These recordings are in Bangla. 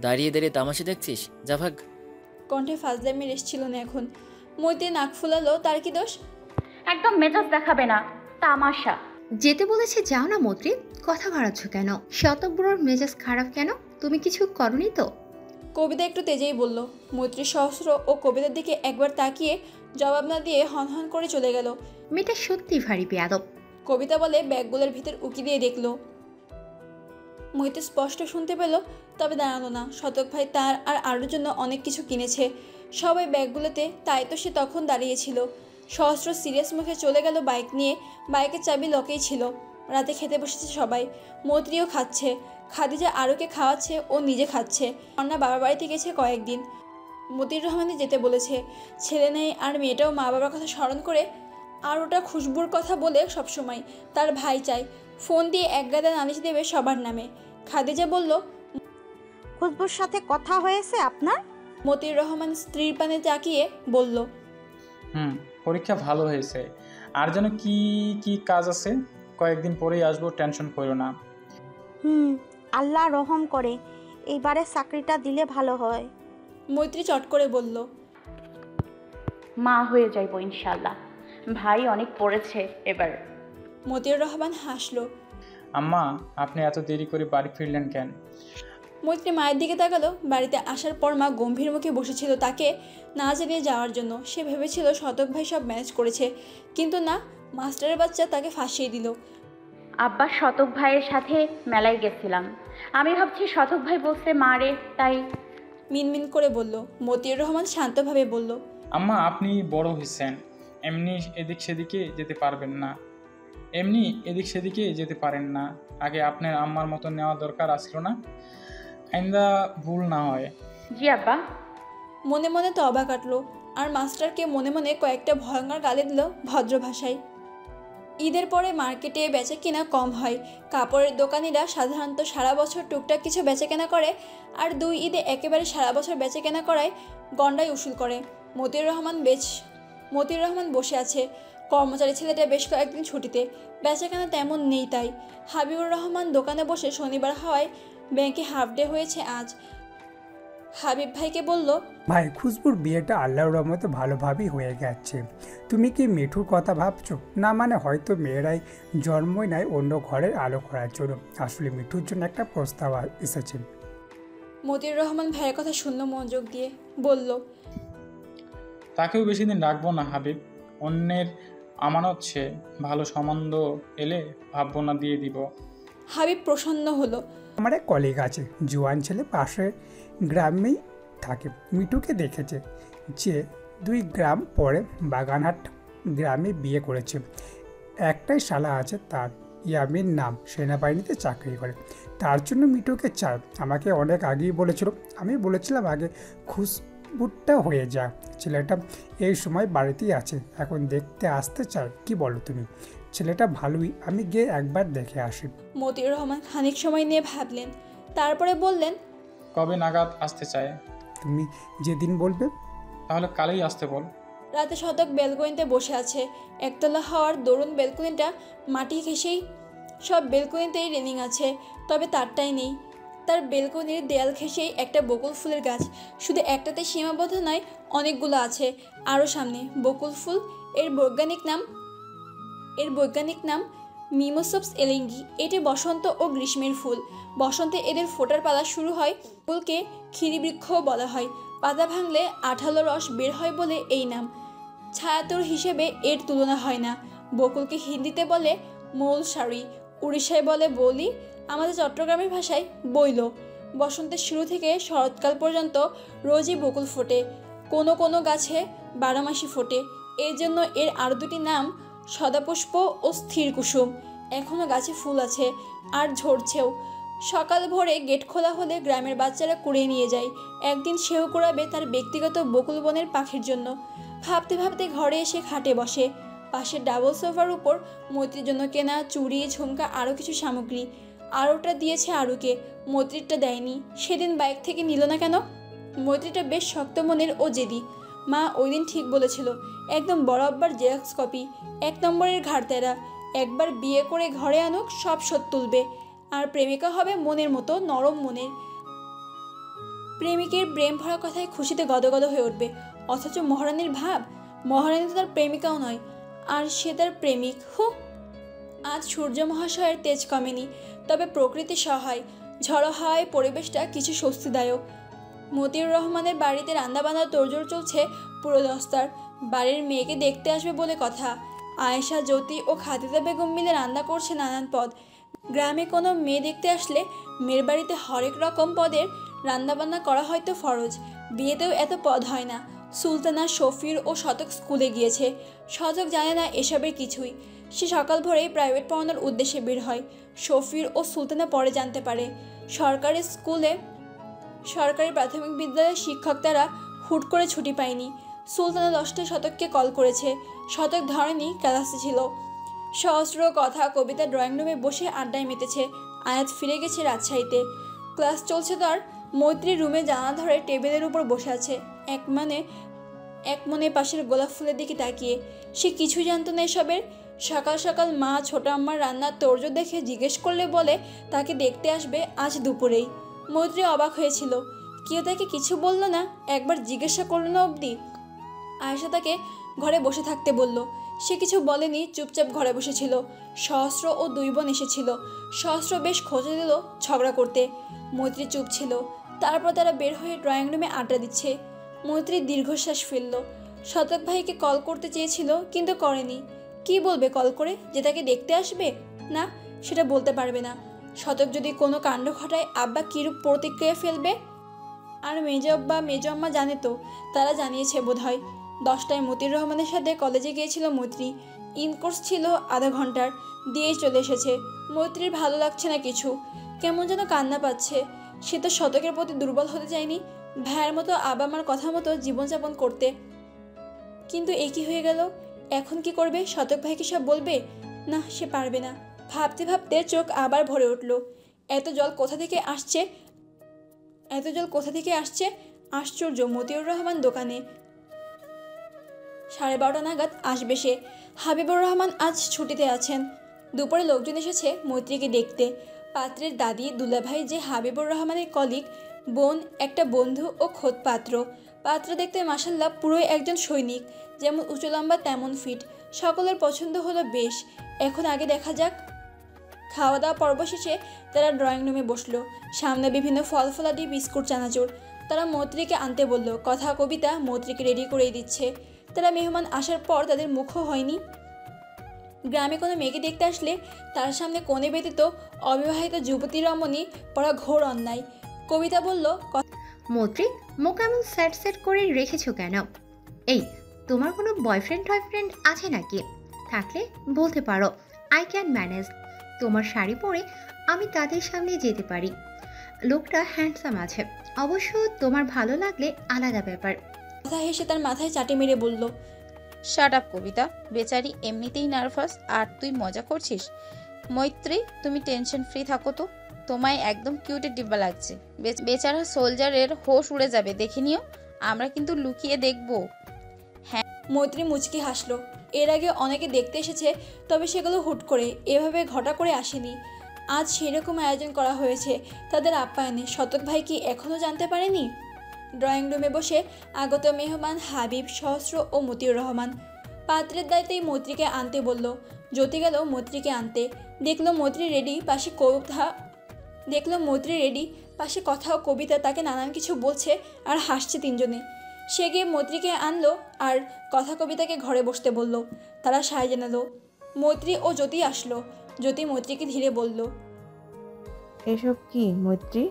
দাঁড়িয়ে দাঁড়িয়ে তামাশা দেখছিস? যা ভাগ। কণ্ঠে ফাজলামি ছিল না এখন। মৈত্রী নাক ফুলালো, তার কি দোষ? একদম মেজাজ দেখাবে না, তামাশা। যেতে বলেছে যাও না মৈত্রী, কথা বাড়াচ্ছ কেন? শতব্রর মেজাজ খারাপ কেন? তুমি কিছু করনি তো? কবিতা একটু তেজেই বলল। মৈত্রী সহস্র ও কবিতার দিকে একবার তাকিয়ে জবাব না দিয়ে হনহন করে চলে গেল। মেয়েটা সত্যি ভারী বেয়াদব। কবিতা বলে ব্যাগগুলোর ভিতর উকি দিয়ে দেখলো। মৈত্রী স্পষ্ট শুনতে পেল, তবে দাঁড়ালো না। শতক ভাই তার আর আরোর জন্য অনেক কিছু কিনেছে সবাই ব্যাগগুলোতে, তাই তো সে তখন দাঁড়িয়েছিল। সহস্র সিরিয়াস মুখে চলে গেল বাইক নিয়ে। বাইকের চাবি লকেই ছিল। রাতে খেতে বসেছে সবাই। মৈত্রীও খাচ্ছে। খাদিজা আরোকে খাওয়াচ্ছে, ও নিজে খাচ্ছে। অন্না বাবার বাড়িতে গেছে কয়েকদিন। মতিউর রহমানই যেতে বলেছে। ছেলে নেই আর মেয়েটাও মা বাবার কথা স্মরণ করে আর ওটা খুশবুর কথা বলে সবসময় তার ভাই চাই ফোন দিয়ে একগাদা নালিশ দেবে সবার নামে। খাদিজা বলল, খুশবুর সাথে কথা হয়েছে আপনার? মতিউর রহমান স্ত্রীর পানে তাকিয়ে বলল, পরীক্ষা ভালো হয়েছে। আর যেন কি কি কাজ আছে, কয়েকদিন পরেই আসবো, টেনশন করো না। আল্লাহ রহম করে, এইবারে চাকরিটা দিলে ভালো হয়। মৈত্রী চট করে বলল, মা হয়ে যাইব ইনশাল্লাহ। ভাই অনেক পড়েছে এবার। মতিউর রহমান হাসলো। আম্মা, আপনি এত দেরি করে বাড়ি ফিরলেন কেন? মৈত্রী মায়ের দিকে তাকালো। বাড়িতে আসার পর মা গম্ভীর মুখে বসেছিল তাকে না জানিয়ে যাওয়ার জন্য। সে ভেবেছিল শতক ভাই সব ম্যানেজ করেছে, কিন্তু না, মাস্টারের বাচ্চা তাকে ফাঁসিয়ে দিল। আব্বা শতক ভাইয়ের সাথে মেলায় গেছিলাম। আমি ভাবছি শতক ভাই বলছে মা রে, তাই। মিনমিন করে বলল। মতিউর রহমান শান্তভাবে বলল, আম্মা, আপনি বড় হয়েছেন, এমনি এদিক সেদিকে যেতে পারেন না। আগে আপনার আম্মার মতো নেওয়া দরকার আসলো না? আইন্দা ভুল না হয়। জি আব্বা। মনে মনে তবা কাটলো আর মাস্টারকে মনে মনে কয়েকটা ভয়ঙ্কর গালি দিল ভদ্র ভাষায়। ঈদের পরে মার্কেটে বেচা কেনা কম হয়। কাপড়ের দোকানিরা সাধারণত সারা বছর টুকটাক কিছু বেচা কেনা করে, আর 2 ঈদে একেবারে সারা বছর বেচা কেনা করায় গন্ডায় উসুল করে। মতিউর রহমান বসে আছে। কর্মচারী ছেলেটা বেশ কয়েকদিন ছুটিতে, বেচা কেনা তেমন নেই। তাই হাবিবুর রহমান দোকানে বসে, শনিবার হওয়ায় ব্যাংকে হাফ ডে হয়েছে আজ। হাবিব ভাইকে বলল, ভাই, খুশবুর বিয়েটা আল্লাহর রহমতে ভালোভাবেই হয়ে গেছে। তুমি কি মিঠুর কথা ভাবছো? না, মানে হয়তো মেয়েরাই জন্মই নেয় অন্য ঘরের আলো করার জন্য। আসলে মিঠুর জন্য একটা প্রস্তাব এসেছে। মতিউর রহমান ভাইয়ের কথা শুনল মনোযোগ দিয়ে। বলল, তাকেও বেশি দিন রাখবো না হাবিব, অন্যের আমানত সে। ভালো সম্বন্ধ এলে ভাববো না, দিয়ে দিব। হাবিব প্রসন্ন হলো। আমার এক কলিগ আছে, জোয়ান ছেলে, পাশের গ্রামেই থাকে। মিঠুকে দেখেছে যে 2 গ্রাম পরে বাগানহাট গ্রামে বিয়ে করেছে। একটাই শালা আছে তার, ইয়ামিন নাম, সেনাবাহিনীতে চাকরি করে। তার জন্য মিঠুকে চায়। আমাকে অনেক আগেই বলেছিল। আমি বলেছিলাম আগে খুশবুরটা হয়ে যায়। ছেলেটা এই সময় বাড়িতেই আছে, এখন দেখতে আসতে চায়। কি বলো তুমি? ছেলেটা ভালোই, আমি গিয়ে একবার দেখে আসি। মতিউর রহমান খানিক সময় নিয়ে ভাবলেন, তারপরে বললেন, কবে নাগাদ আসতে চায়? তুমি যেদিন বলবে। তাহলে কালই আসতে বল। রাতে শতক বেলকনিতে বসে আছে। একতলা হওয়ার দরুন বেলকনিটা মাটি ঘেঁষেই। সব বেলকনিতেই রেলিং আছে, তবে তারটাই নেই। তার বেলকনির দেয়াল ঘেঁষেই একটা বকুল ফুলের গাছ। শুধু একটাতে সীমাবদ্ধ নয়, অনেকগুলো আছে আরও সামনে। বকুল ফুল এর বৈজ্ঞানিক নাম মিমোসপস এলিঙ্গি। এটি বসন্ত ও গ্রীষ্মের ফুল। বসন্তে এদের ফোটার পালা শুরু হয়। ফুলকে ক্ষীরিবৃক্ষও বলা হয়। পাতা ভাঙলে আঠালো রস বের হয় বলে এই নাম। ছায়াতর হিসেবে এর তুলনা হয় না। বকুলকে হিন্দিতে বলে মৌলসারি, উড়িষ্যায় বলে বলি, আমাদের চট্টগ্রামের ভাষায় বইল। বসন্তের শুরু থেকে শরৎকাল পর্যন্ত রোজই বকুল ফোটে। কোনো কোনো গাছে 12 মাসই ফোটে। এর জন্য এর আরও 2টি নাম, সদাপুষ্প ও স্থির কুসুম। এখনও গাছে ফুল আছে আর ঝরছেও। সকাল ভোরে গেট খোলা হলে গ্রামের বাচ্চারা কুড়িয়ে নিয়ে যায়। একদিন সেও কুড়াবে তার ব্যক্তিগত বকুল বনের পাখির জন্য। ভাবতে ভাবতে ঘরে এসে খাটে বসে। পাশের ডাবল সোফার উপর মৈত্রীর জন্য কেনা চুড়ি, ঝুমকা, আরও কিছু সামগ্রী। আরোটা দিয়েছে আরুকে, মৈত্রীরটা দেয়নি। সেদিন বাইক থেকে নিল না কেন? মৈত্রীটা বেশ শক্ত মনের ও জেদি। মা ওই দিন ঠিক বলেছিল, একদম বরাবর জেরক্স কপি, 1 নম্বরের ঘাড়তেরা। একবার বিয়ে করে ঘরে আনুক, সব শোধ তুলবে। আর প্রেমিকা হবে মনের মতো নরম মনের। প্রেমিকের প্রেম ভরা কথায় খুশিতে গদগদ হয়ে উঠবে, অথচ মহারানীর ভাব, মহারানী তো তার প্রেমিকাও নয়, আর সে তার প্রেমিক। আজ সূর্য মহাশয়ের তেজ কমেনি, তবে প্রকৃতি সহায়, ঝড়ো হাওয়ায় পরিবেশটা কিছু স্বস্তিদায়ক। মতিউর রহমানের বাড়িতে রান্নাবান্নার তোড়জোড় চলছে পুরো দস্তার। বাড়ির মেয়েকে দেখতে আসবে বলে কথা। আয়েশা, জ্যোতি ও খাদিজা বেগম মিলে রান্না করছে নানান পদ। গ্রামে কোনো মেয়ে দেখতে আসলে মেয়ের বাড়িতে হরেক রকম পদের রান্নাবান্না করা হয়তো ফরজ, বিয়েতেও এত পদ হয় না। সুলতানা, শফির ও শতক স্কুলে গিয়েছে, শতক জানে না এসবের কিছুই। সে সকাল ভোরেই প্রাইভেট পড়ানোর উদ্দেশ্যে বের হয়। শফির ও সুলতানা পরে জানতে পারে সরকারি প্রাথমিক বিদ্যালয়ের শিক্ষক তারা হুট করে ছুটি পায়নি। সুলতানা 10টায় শতককে কল করেছে, শতক ধরেনি, ক্লাসে ছিল। সহস্র কথা কবিতা ড্রয়িং রুমে বসে আড্ডায় মেতেছে। আয়াত ফিরে গেছে রাজশাহীতে, ক্লাস চলছে তার। মৈত্রী রুমে জানালা ধরে টেবিলের উপর বসে আছে, এক মনে পাশের গোলাপ ফুলের দিকে তাকিয়ে। সে কিছুই জানতো না এসবের। সকাল সকাল মা ছোট আম্মার রান্নার তোড়জোড় দেখে জিজ্ঞেস করলে বলে তাকে দেখতে আসবে আজ দুপুরেই। মৈত্রী অবাক হয়েছিল, কেউ তাকে কিছু বলল না, একবার জিজ্ঞাসা করল না অবধি। আয়েশা তাকে ঘরে বসে থাকতে বলল, সে কিছু বলেনি, চুপচাপ ঘরে বসেছিল। সহস্র ও 2 বোন এসেছিল। সহস্র বেশ খোঁজা দিল ঝগড়া করতে, মৈত্রী চুপ ছিল। তারপর তারা বের হয়ে ড্রয়িং রুমে আড্ডা দিচ্ছে। মৈত্রী দীর্ঘশ্বাস ফেলল। শতক ভাইকে কল করতে চেয়েছিল, কিন্তু করেনি। কি বলবে কল করে, যে তাকে দেখতে আসবে? না, সেটা বলতে পারবে না। শতক যদি কোনো কাণ্ড ঘটায় আব্বা কীরূপ প্রতিক্রিয়া ফেলবে? আর মেজ আম্মা জানে তো, তারা জানিয়েছে বোধহয়। 10টায় মতিউর রহমানের সাথে কলেজে গিয়েছিল মৈত্রী। ইনকোর্স ছিল আধা ঘন্টার, দিয়েই চলে এসেছে। মৈত্রীর ভালো লাগছে না কিছু, কেমন যেন কান্না পাচ্ছে। সে তো শতকের প্রতি দুর্বল হতে চায়নি, ভাইয়ের মতো আবা মার কথা মতো জীবনযাপন করতে। কিন্তু এ কি হয়ে গেল? এখন কি করবে? শতক ভাইকে সব বলবে? না, সে পারবে না। ভাবতে ভাবতে চোখ আবার ভরে উঠল। এত জল কোথা থেকে আসছে? আশ্চর্য, মতিউর রহমান দোকানে। 12:30 নাগাদ আসবে সে। হাবিবুর রহমান আজ ছুটিতে আছেন। দুপুরে লোকজন এসেছে মৈত্রীকে দেখতে। পাত্রের দাদি, দুলাভাই যে হাবিবুর রহমানের কলিগ, বোন, একটা বন্ধু ও খোদ পাত্র। পাত্র দেখতে মাশাল্লাহ পুরোই একজন সৈনিক, যেমন উঁচু লম্বা তেমন ফিট। সকলের পছন্দ হলো বেশ। এখন আগে দেখা যাক। খাওয়া দাওয়া পর্ব শেষে তারা ড্রয়িং রুমে বসলো। সামনে বিভিন্ন ফল ফলাদি, বিস্কুট, চানাচুর। তারা মৈত্রীকে আনতে বলল। কথা কবিতা মৈত্রীকে রেডি করেই দিচ্ছে। তারা মেহমান আসার পর তাদের মুখও হয়নি। গ্রামে কোনো মেয়েকে দেখতে আসলে তার সামনে কোণে ব্যতীত অবিবাহিত যুবতী রমণী পড়া ঘোর অন্যায়। কবিতা বলল, মৈত্রী, মুখ এমন সেট করে রেখেছো কেন? এই, তোমার কোনো বয়ফ্রেন্ড আছে নাকি? থাকলে বলতে পারো, আই ক্যান ম্যানেজ। তোমার শাড়ি পরে আমি তাদের সামনে যেতে পারি। লোকটা হ্যান্ডসাম আছে, অবশ্য তোমার ভালো লাগলে আলাদা ব্যাপার। কথা হেসে তার মাথায় চাটি মেরে বলল, শাট আপ কবিতা, বেচারি এমনিতেই নার্ভাস আর তুই মজা করছিস। মৈত্রী, তুমি টেনশন ফ্রি থাকো তো, তোমায় একদম কিউটের ডিব্বা লাগছে। বেচারা সোলজারের হোশ উড়ে যাবে, দেখে নিও। আমরা কিন্তু লুকিয়ে দেখবো। মৈত্রী মুচকি হাসলো। এর আগে অনেকে দেখতে এসেছে, তবে সেগুলো হুট করে, এভাবে ঘটা করে আসেনি। আজ সেরকম আয়োজন করা হয়েছে তাদের আপ্যায়নে। শতক ভাই কি এখনও জানতে পারেনি? ড্রয়িং রুমে বসে আগত মেহমান হাবিব, সহস্র ও মতিউর রহমান। পাত্রের দায়িত্বেই মৈত্রীকে আনতে বলল। জ্যোতি গেল মৈত্রীকে আনতে। দেখলো মৈত্রী রেডি, পাশে কথা ও কবিতা তাকে নানান কিছু বলছে আর হাসছে তিনজনে। সে গিয়ে মৈত্রীকে আনলো আর কথা কবিতাকে ঘরে বসতে বলল। তারা সায় জানালো। মৈত্রী ও জ্যোতি আসলো। জ্যোতি মৈত্রীকে ধীরে বলল, এসব কি মৈত্রী?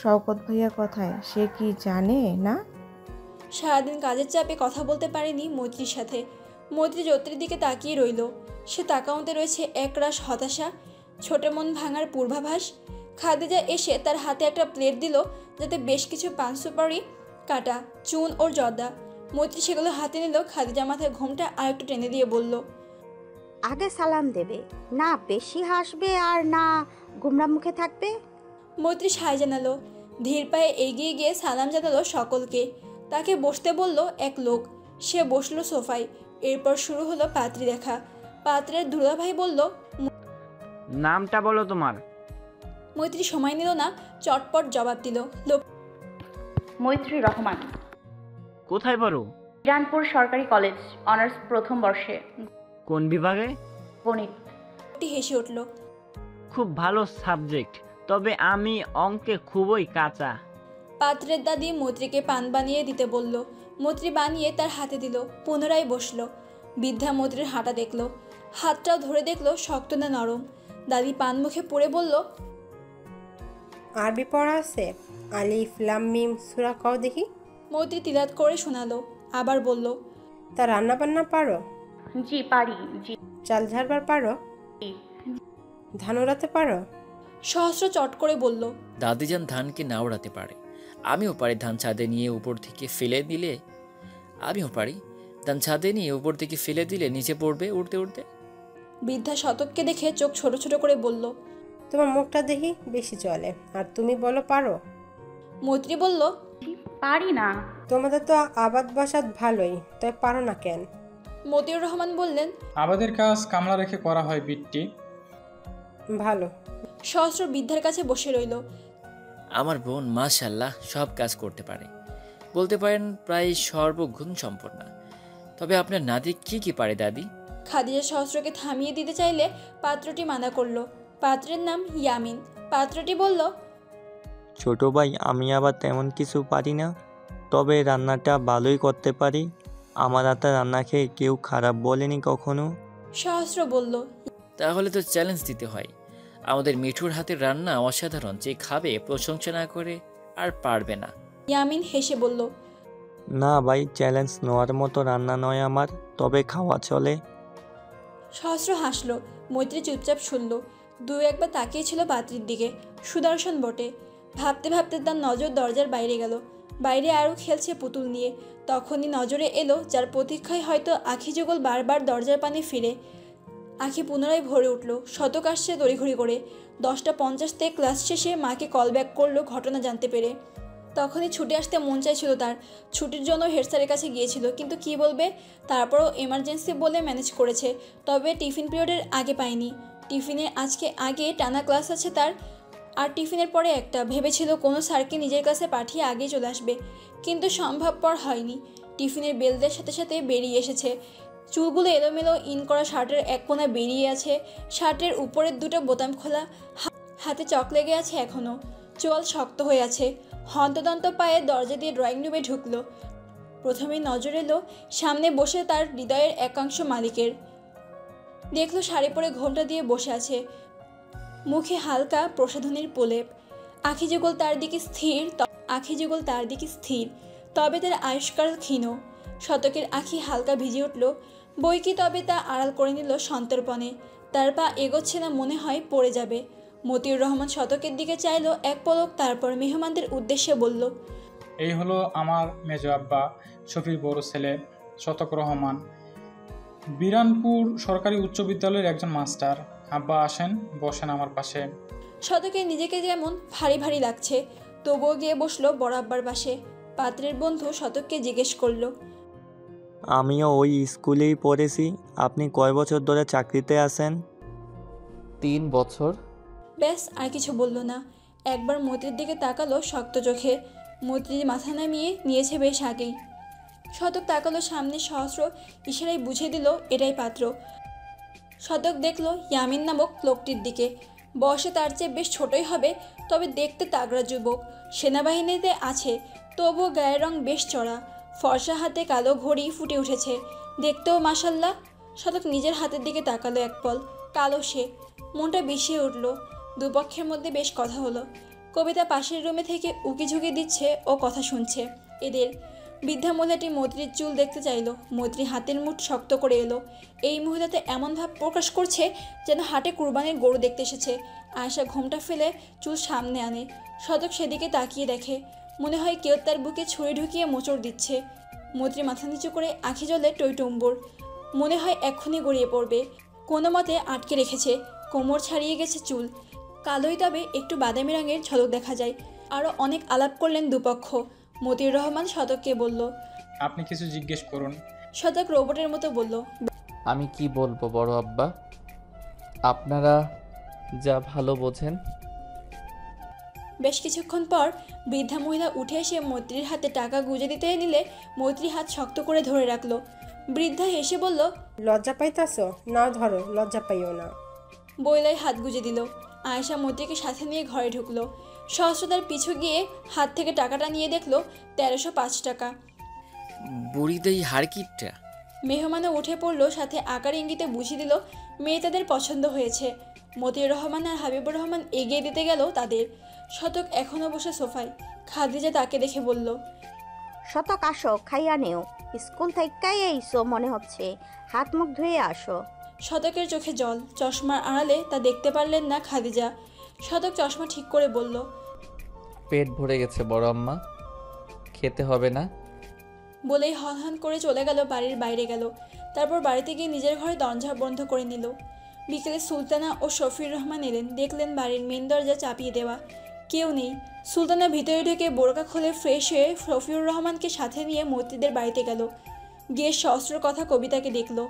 শওকত ভাইয়া কোথায়? সে কি জানে না? সারাদিন কাজের চাপে কথা বলতে পারেনি মৈত্রীর সাথে। মৈত্রী জ্যোতির দিকে তাকিয়ে রইল। সে তাকাউতে রয়েছে একরাশ হতাশা, ছোট মন ভাঙার পূর্বাভাস। খাদিজা এসে তার হাতে একটা প্লেট দিল, যাতে বেশ কিছু পান সুপারি, কাটা, চুন ও জর্দা। মৈত্রী সেগুলো হাতে নিল। খাদিজা মাথায় ঘোমটা আর একটু টেনে দিয়ে বলল, আগে সালাম দেবে, না বেশি হাসবে আর না গোমরা মুখে থাকবে। মৈত্রী সায় জানালো। ধীর পায়ে এগিয়ে গিয়ে সালাম জানালো সকলকে। তাকে বসতে বলল এক লোক। সে বসলো সোফায়। এরপর শুরু হলো পাত্রী দেখা। পাত্রের দুলাভাই বলল, নামটা বলো তোমার। মৈত্রী সময় নিল না, চটপট জবাব দিল। মৈত্রী রহমান। কোথায় পড়ো? রানপুর সরকারি কলেজ, অনার্স প্রথম বর্ষে, কোন বিভাগে? গণিত। হেসে উঠল। খুব ভালো সাবজেক্ট, তবে আমি অঙ্কে খুবই কাঁচা। পাত্রের দাদি মৈত্রীকে পান বানিয়ে দিতে বলল। মৈত্রী বানিয়ে তার হাতে দিল। পুনরায় বসলো। বৃদ্ধা মৈত্রীর হাঁটা দেখলো, হাতটাও ধরে দেখলো শক্ত না নরম। দাদি পান মুখে পড়ে বলল, আরবি পড়া আছে? আলিফ লাম মিম সূরা কও দেখি। মৈত্রী তিলাত করে শোনালো। আবার বলল, তা রান্না বান্না পারো? জি পারি। জি। চাল ঝাড়বার পারো? ধান ওড়াতে পারো? সহস্র চট করে বলল, দাদিজান ধানকে না ওড়াতে পারে। আমিও পারি ধান ছাদে নিয়ে উপর থেকে ফেলে দিলে নিচে পড়বে উড়তে উড়তে। বৃদ্ধা শতককে দেখে চোখ ছোট ছোট করে বলল, তোমার মুখটা দেখি বেশি চলে, আর তুমি বলো পারো? মৈত্রী বলল, পারি না। তোমাদের তো আবাদ বাসাত ভালোই, তাই পারো না কেন? মতিউর রহমান বললেন, আবাদের কাজ কামলা রেখে করা হয় বিট্টি। ভালো। সহস্র বৃদ্ধার কাছে বসে রইল। আমার বোন মাশাআল্লাহ সব কাজ করতে পারে, বলতে পারেন প্রায় সর্বগুণ সম্পন্ন। তবে আপনার নাতি কি কি পারে দাদি? খাদিজা সহস্রকে থামিয়ে দিতে চাইলে পাত্রটি মানা করলো। পাত্রের নাম ইয়ামিন। পাত্রটি বলল, ছোট ভাই, আমি আবার তেমন কিছু পারি না, তবে রান্নাটা ভালোই করতে পারি। আমার হাতে রান্না খেয়ে কেউ খারাপ বলেনি কখনো। সহস্র বলল, তাহলে তো চ্যালেঞ্জ দিতে হয়। আমাদের মিঠুর হাতের রান্না অসাধারণ, যে খাবে প্রশংসা না করে আর পারবে না। ইয়ামিন হেসে বলল, না ভাই, চ্যালেঞ্জ নেওয়ার মতো রান্না নয় আমার, তবে খাওয়া চলে। সহস্র হাসলো। মৈত্রী চুপচাপ শুনল। দু একবার তাকিয়েছিল পাত্রীর দিকে। সুদর্শন বটে। ভাবতে ভাবতে তার নজর দরজার বাইরে গেল। বাইরে আরও খেলছে পুতুল নিয়ে। তখনই নজরে এলো যার প্রতীক্ষায় হয়তো আখি যুগল বারবার দরজার পানে ফিরে। আখি পুনরায় ভরে উঠল। শতক আসছে তড়িঘড়ি করে। 10:50-তে ক্লাস শেষে মাকে কল ব্যাক করলো ঘটনা জানতে পেরে। তখনই ছুটে আসতে মন চাইছিল তার। ছুটির জন্য হেড স্যারের কাছে গিয়েছিল, কিন্তু কি বলবে। তারপরও এমার্জেন্সি বলে ম্যানেজ করেছে। তবে টিফিন পিরিয়ডের আগে পায়নি। টিফিনের আজকে আগে টানা ক্লাস আছে তার, আর টিফিনের পরে একটা। ভেবেছিল কোনো স্যারকে নিজের কাছে পাঠিয়ে আগে চলে আসবে, কিন্তু সম্ভবপর হয়নি। টিফিনের বেল দেওয়ার সাথে সাথে বেরিয়ে এসেছে। চুলগুলো এলোমেলো, ইন করা শার্টের এক কোণা বেরিয়ে আছে। শার্টের উপরের দুটো বোতাম খোলা। হাতে চক লেগে আছে এখনও। চোয়াল শক্ত হয়ে আছে। হন্তদন্ত পায়ে দরজা দিয়ে ড্রয়িং রুমে ঢুকলো। প্রথমেই নজর এলো সামনে বসে তার হৃদয়ের একাংশ মালিকের। দেখলো শাড়ি পরে ঘোমটা দিয়ে বসে আছে, মুখে হালকা প্রসাধনীর প্রলেপ। আখি যুগল তার দিকে স্থির, তবে তার আয়ুষ্কাল ক্ষীণ। শতকের আখি হালকা ভিজে উঠল। বই কি তবে তা আড়াল করে নিল সন্তর্পণে। তার পা এগোচ্ছে না, মনে হয় পড়ে যাবে। মতিউর রহমান শতকের দিকে চাইল এক পলক, তারপর মেহমানদের উদ্দেশ্যে বলল, এই হলো আমার মেজ আব্বা, শফির বড় ছেলে শতক রহমান, বিরানপুর সরকারি উচ্চ বিদ্যালয়ের একজন মাস্টার। আব্বা আসেন, বসেন আমার পাশে। শতকের নিজেকে যেমন ভারী ভারী লাগছে, তবুও গিয়ে বসলো বড় আব্বার পাশে। পাত্রের বন্ধু শতককে জিজ্ঞেস করলো, আমিও ওই স্কুলেই পড়েছি। আপনি কয় বছর ধরে চাকরিতে আছেন? 3 বছর। ব্যাস, আর কিছু বলল না। একবার মৈত্রীর দিকে তাকালো শক্ত চোখে। মৈত্রী মাথা নামিয়ে নিয়েছে বেশ আগেই। শতক তাকালো সামনে। সহস্র ইশারায় বুঝিয়ে দিল এটাই পাত্র। শতক দেখলো ইয়ামিন নামক লোকটির দিকে। বয়সে তার চেয়ে বেশ ছোটই হবে, তবে দেখতে তাগড়া যুবক। সেনাবাহিনীতে আছে, তবুও গায়ের রং বেশ চড়া। ফর্সা হাতে কালো ঘড়ি ফুটে উঠেছে, দেখতেও মাশাল্লাহ। শতক নিজের হাতের দিকে তাকালো এক পল। কালো সে। মনটা বিষিয়ে উঠল। দুপক্ষের মধ্যে বেশ কথা হলো। কবিতা পাশের রুমে থেকে উকিঝুঁকি দিচ্ছে ও কথা শুনছে এদের। বৃদ্ধা মহিলাটি মৈত্রীর চুল দেখতে চাইল। মৈত্রী হাতের মুঠ শক্ত করে এলো। এই মহিলাতে এমন ভাব প্রকাশ করছে যেন হাটে কুরবানির গরু দেখতে এসেছে। আয়শা ঘোমটা ফেলে চুল সামনে আনে। শতক সেদিকে তাকিয়ে দেখে, মনে হয় কেউ তার বুকে ছুরি ঢুকিয়ে মোচড় দিচ্ছে। মৈত্রী মাথা নিচু করে আঁখি জলে টইটুম্বুর। মনে হয় এক্ষুনি গড়িয়ে পড়বে। কোনো মতে আটকে রেখেছে। কোমর ছাড়িয়ে গেছে চুল। কালোই, তবে একটু বাদামি রঙের ঝলক দেখা যায়। আরও অনেক আলাপ করলেন দুপক্ষ। মতিউর রহমান শতককে বলল, আপনি কিছু জিজ্ঞেস করুন। শতক রোবটের মতো বলল, আমি কি বলবো বড় আব্বা, আপনারা যা ভালো বোঝেন। বেশ কিছুক্ষণ পর বৃদ্ধা মহিলা উঠে এসে মৈত্রীর হাতে টাকা গুঁজে দিতে নিলে মৈত্রী হাত শক্ত করে ধরে রাখলো। বৃদ্ধা হেসে বলল, লজ্জা পাইতাছ? না ধরো, লজ্জা পাইও না। বইলাই হাত গুঁজে দিল। আয়েশা মৈত্রীকে সাথে নিয়ে ঘরে ঢুকলো। সহস্রতার পিছু গিয়ে হাত থেকে টাকাটা নিয়ে দেখলো 1305 টাকা। বুড়িদের হারকিটটা। মেহমানও উঠে পড়লো, সাথে আকার ইঙ্গিতে বুঝিয়ে দিল মেয়ে তাদের পছন্দ হয়েছে। মতিউর রহমান আর হাবিবুর রহমান এগিয়ে দিতে গেল তাদের। শতক এখনও বসে সোফায়। খাদিজা তাকে দেখে বলল, শতক আসো, খাইয়া নেও। স্কুল থেকেই এইসো মনে হচ্ছে, হাত মুখ ধুয়ে আসো। শতকের চোখে জল। চশমার আড়ালে তা দেখতে পারলেন না খাদিজা। শতক চশমা ঠিক করে বলল, পেট ভরে গেছে বড় আম্মা, খেতে হবে না? বলেই হনহন করে চলে গেল, বাড়ির বাইরে গেল। তারপর বাড়িতে গিয়ে নিজের ঘরে দরজা বন্ধ করে নিল। বিকেলে সুলতানা ও শফিউর রহমান এলেন। দেখলেন বাড়ির মেন দরজা চাপিয়ে দেওয়া, কেউ নেই। সুলতানা ভিতরে ঢুকে বোরকা খুলে ফ্রেশ হয়ে শফিউর রহমানকে সাথে নিয়ে মৈত্রীদের বাড়িতে গেল। গিয়ে সহস্র কথা কবিতাকে দেখলো।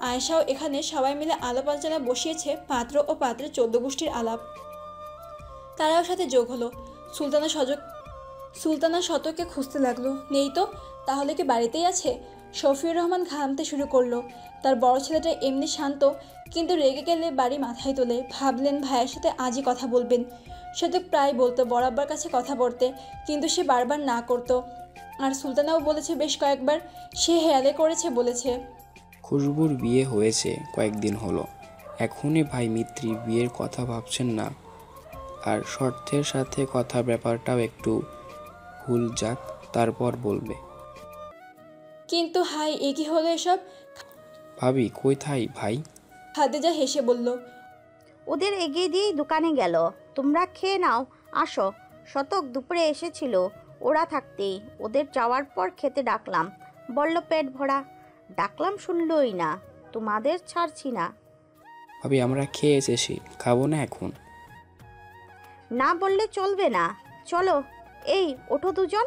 আয়েশাও এখানে। সবাই মিলে আলাপ আলোচনা বসিয়েছে, পাত্র ও পাত্রের 14 গোষ্ঠীর আলাপ। তারাও সাথে যোগ হলো। সুলতানা শতককে খুঁজতে লাগলো, নেই তো, তাহলে কি বাড়িতেই আছে? শফিউর রহমান ঘামতে শুরু করলো। তার বড় ছেলেটা এমনি শান্ত, কিন্তু রেগে গেলে বাড়ি মাথায় তোলে। ভাবলেন ভাইয়ের সাথে আজই কথা বলবেন। শতক প্রায় বলতো বরাব্বার কাছে কথা বলতে, কিন্তু সে বারবার না করতো। আর সুলতানাও বলেছে বেশ কয়েকবার, সে হেয়ালে করেছে বলেছে। খুশবুর বিয়ে হয়েছে কয়েকদিন হলো, এখনই ভাই মিত্রির বিয়ের কথা ভাবছেন না? আর শর্তের সাথে কথা ব্যাপারটাও একটু ভুল যাক, তারপর বলবে। কিন্তু হাই, এ কি হলো এসব? ভাবি কই থাই ভাই? খাদিজা হেসে বলল, ওদের এগিয়ে দিয়েই দোকানে গেল। তোমরা খেয়ে নাও, আসো। শতক দুপুরে এসেছিল ওরা থাকতেই। ওদের যাওয়ার পর খেতে ডাকলাম, বলল পেট ভরা। ডাকলাম শুনলই না। তোমাদের ছাড়ছি না। ভাবি আমরা খেয়ে এসেছি, খাবো না এখন? না বললে চলবে না, চলো। এই ওঠো দুজন।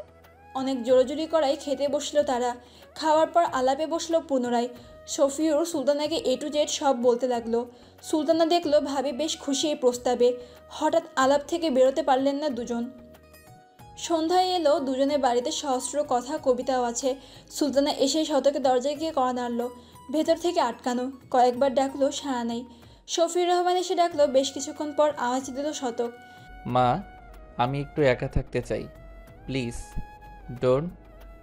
অনেক জোরাজুরি করায় খেতে বসলো তারা। খাওয়ার পর আলাপে বসলো পুনরায়। শফিউর সুলতানাকে A to Z সব বলতে লাগলো। সুলতানা দেখলো ভাবি বেশ খুশি এই প্রস্তাবে। হঠাৎ আলাপ থেকে বেরোতে পারলেন না দুজন। সন্ধ্যায় এলো দুজনের বাড়িতে। সহস্র কথা কবিতাও আছে। সুলতানা এসে শতকে দরজায় গিয়ে কড়া নাড়ল। ভেতর থেকে আটকানো। কয়েকবার ডাকলো, সাড়া নেই। শফিউর রহমান এসে ডাকলো। বেশ কিছুক্ষণ পর আওয়াজ দিল শতক, মা, আমি একটু একা থাকতে চাই, please don't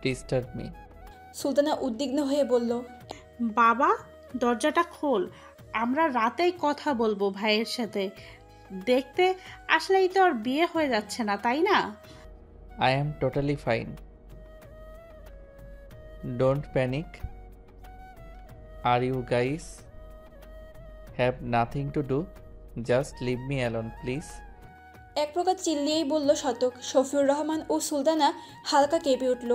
disturb me. Sultana উদ্বিগ্ন হয়ে বলল, বাবা দরজাটা খোল, আমরা রাতেই কথা বলবো ভাইয়ের সাথে। দেখতে আসলেই তো আর বিয়ে হয়ে যাচ্ছে না, তাই না? I am totally fine, don't panic. Are you guys have nothing to do, just leave me alone please. এক প্রকার চিল্লিয়েই বলল শতক। শফিউর রহমান ও সুলতানা হালকা কেঁপে উঠল,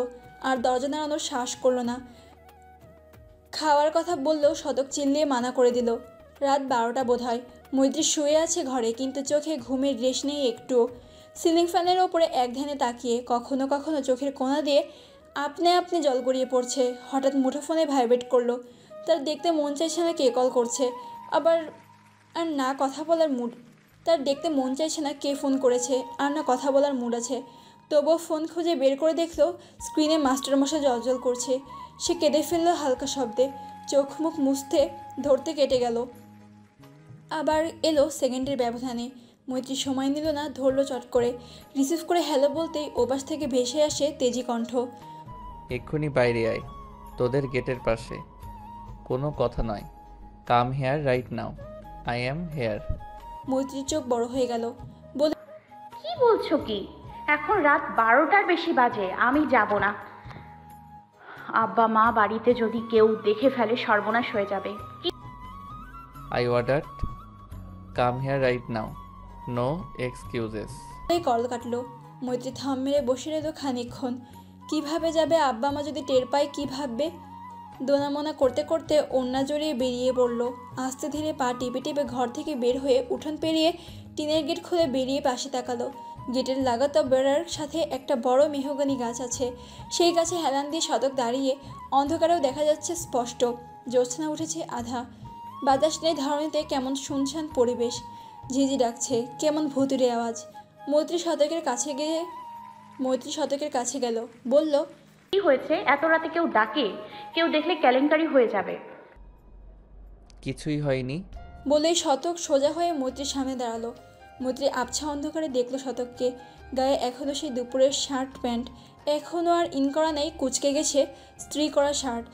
আর দরজা নাড়ানোর সাহস করল না। খাওয়ার কথা বললেও শতক চিল্লিয়ে মানা করে দিল। রাত 12টা বোধ হয়। মৈত্রী শুয়ে আছে ঘরে, কিন্তু চোখে ঘুমের রেশ নেই একটুও। সিলিং ফ্যানের ওপরে এক ধ্যানে তাকিয়ে কখনো কখনো চোখের কোণা দিয়ে আপনি আপনি জল গড়িয়ে পড়ছে। হঠাৎ মুঠোফোনে ভাইব্রেট করলো। তার দেখতে মন চাইছে না কে কল করছে, আবার আর না কথা বলার মুড। তার দেখতে মন চাইছে না কে ফোন করেছে, আর না কথা বলার মুড আছে। তবুও ফোন খুঁজে বের করে দেখলো স্ক্রিনে মাস্টারমশাই জলজল করছে। সে কেঁদে ফেললো হালকা শব্দে। চোখ মুখ মুছতে ধরতে কেটে গেল। আবার এলো সেকেন্ডের ব্যবধানে। মৈত্রী সময় নিল না, ধরলো চট করে। রিসিভ করে হ্যালো বলতেই ওপাশ থেকে ভেসে আসে তেজি কণ্ঠ, এক্ষুনি বাইরে আয়, তোদের গেটের পাশে। কোনো কথা নয়, come here right now, I am here. মৈত্রীর চোখ বড় হয়ে গেল। বলে, কি বলছো কি? এখন রাত 12টার বেশি বাজে, আমি যাব না। আব্বা মা বাড়িতে যদি কেউ দেখে ফেলে সর্বনাশ হয়ে যাবে। I order come here right now, no excuses. Call কাটলো। মৈত্রী থাম মেরে বসে রইল খানিকক্ষণ। কিভাবে যাবে? আব্বা মা যদি টের পায় কি ভাববে? দোনামোনা করতে করতে ওড়না জড়িয়ে বেরিয়ে পড়ল। আস্তে ধীরে পা টিপে টিপে ঘর থেকে বের হয়ে উঠোন পেরিয়ে টিনের গেট খুলে বেরিয়ে পাশে তাকালো। গেটের লাগাতো বেড়ার সাথে একটা বড় মেহগনি গাছ আছে। সেই গাছে হেলান দিয়ে শতক দাঁড়িয়ে। অন্ধকারেও দেখা যাচ্ছে স্পষ্ট। জ্যোৎস্না উঠেছে আধা। বাতাস নেই ধরণীতে, কেমন শুনশান পরিবেশ। ঝিঝি ডাকছে, কেমন ভুতুরে আওয়াজ। মৈত্রী শতকের কাছে গেল, বলল, কি হয়েছে? এত রাতে কেউ ডাকে? কেউ দেখলে কেলেঙ্কারি হয়ে যাবে। কিছুই হয়নি। বলেই শতক সোজা হয়ে মৈত্রীর সামনে দাঁড়ালো। মৈত্রী আবছা অন্ধকারে দেখলো শতককে। গায়ে এখনও সেই দুপুরের শার্ট প্যান্ট, এখনও আর ইন করা নেই, কুচকে গেছে স্ত্রী করা শার্ট।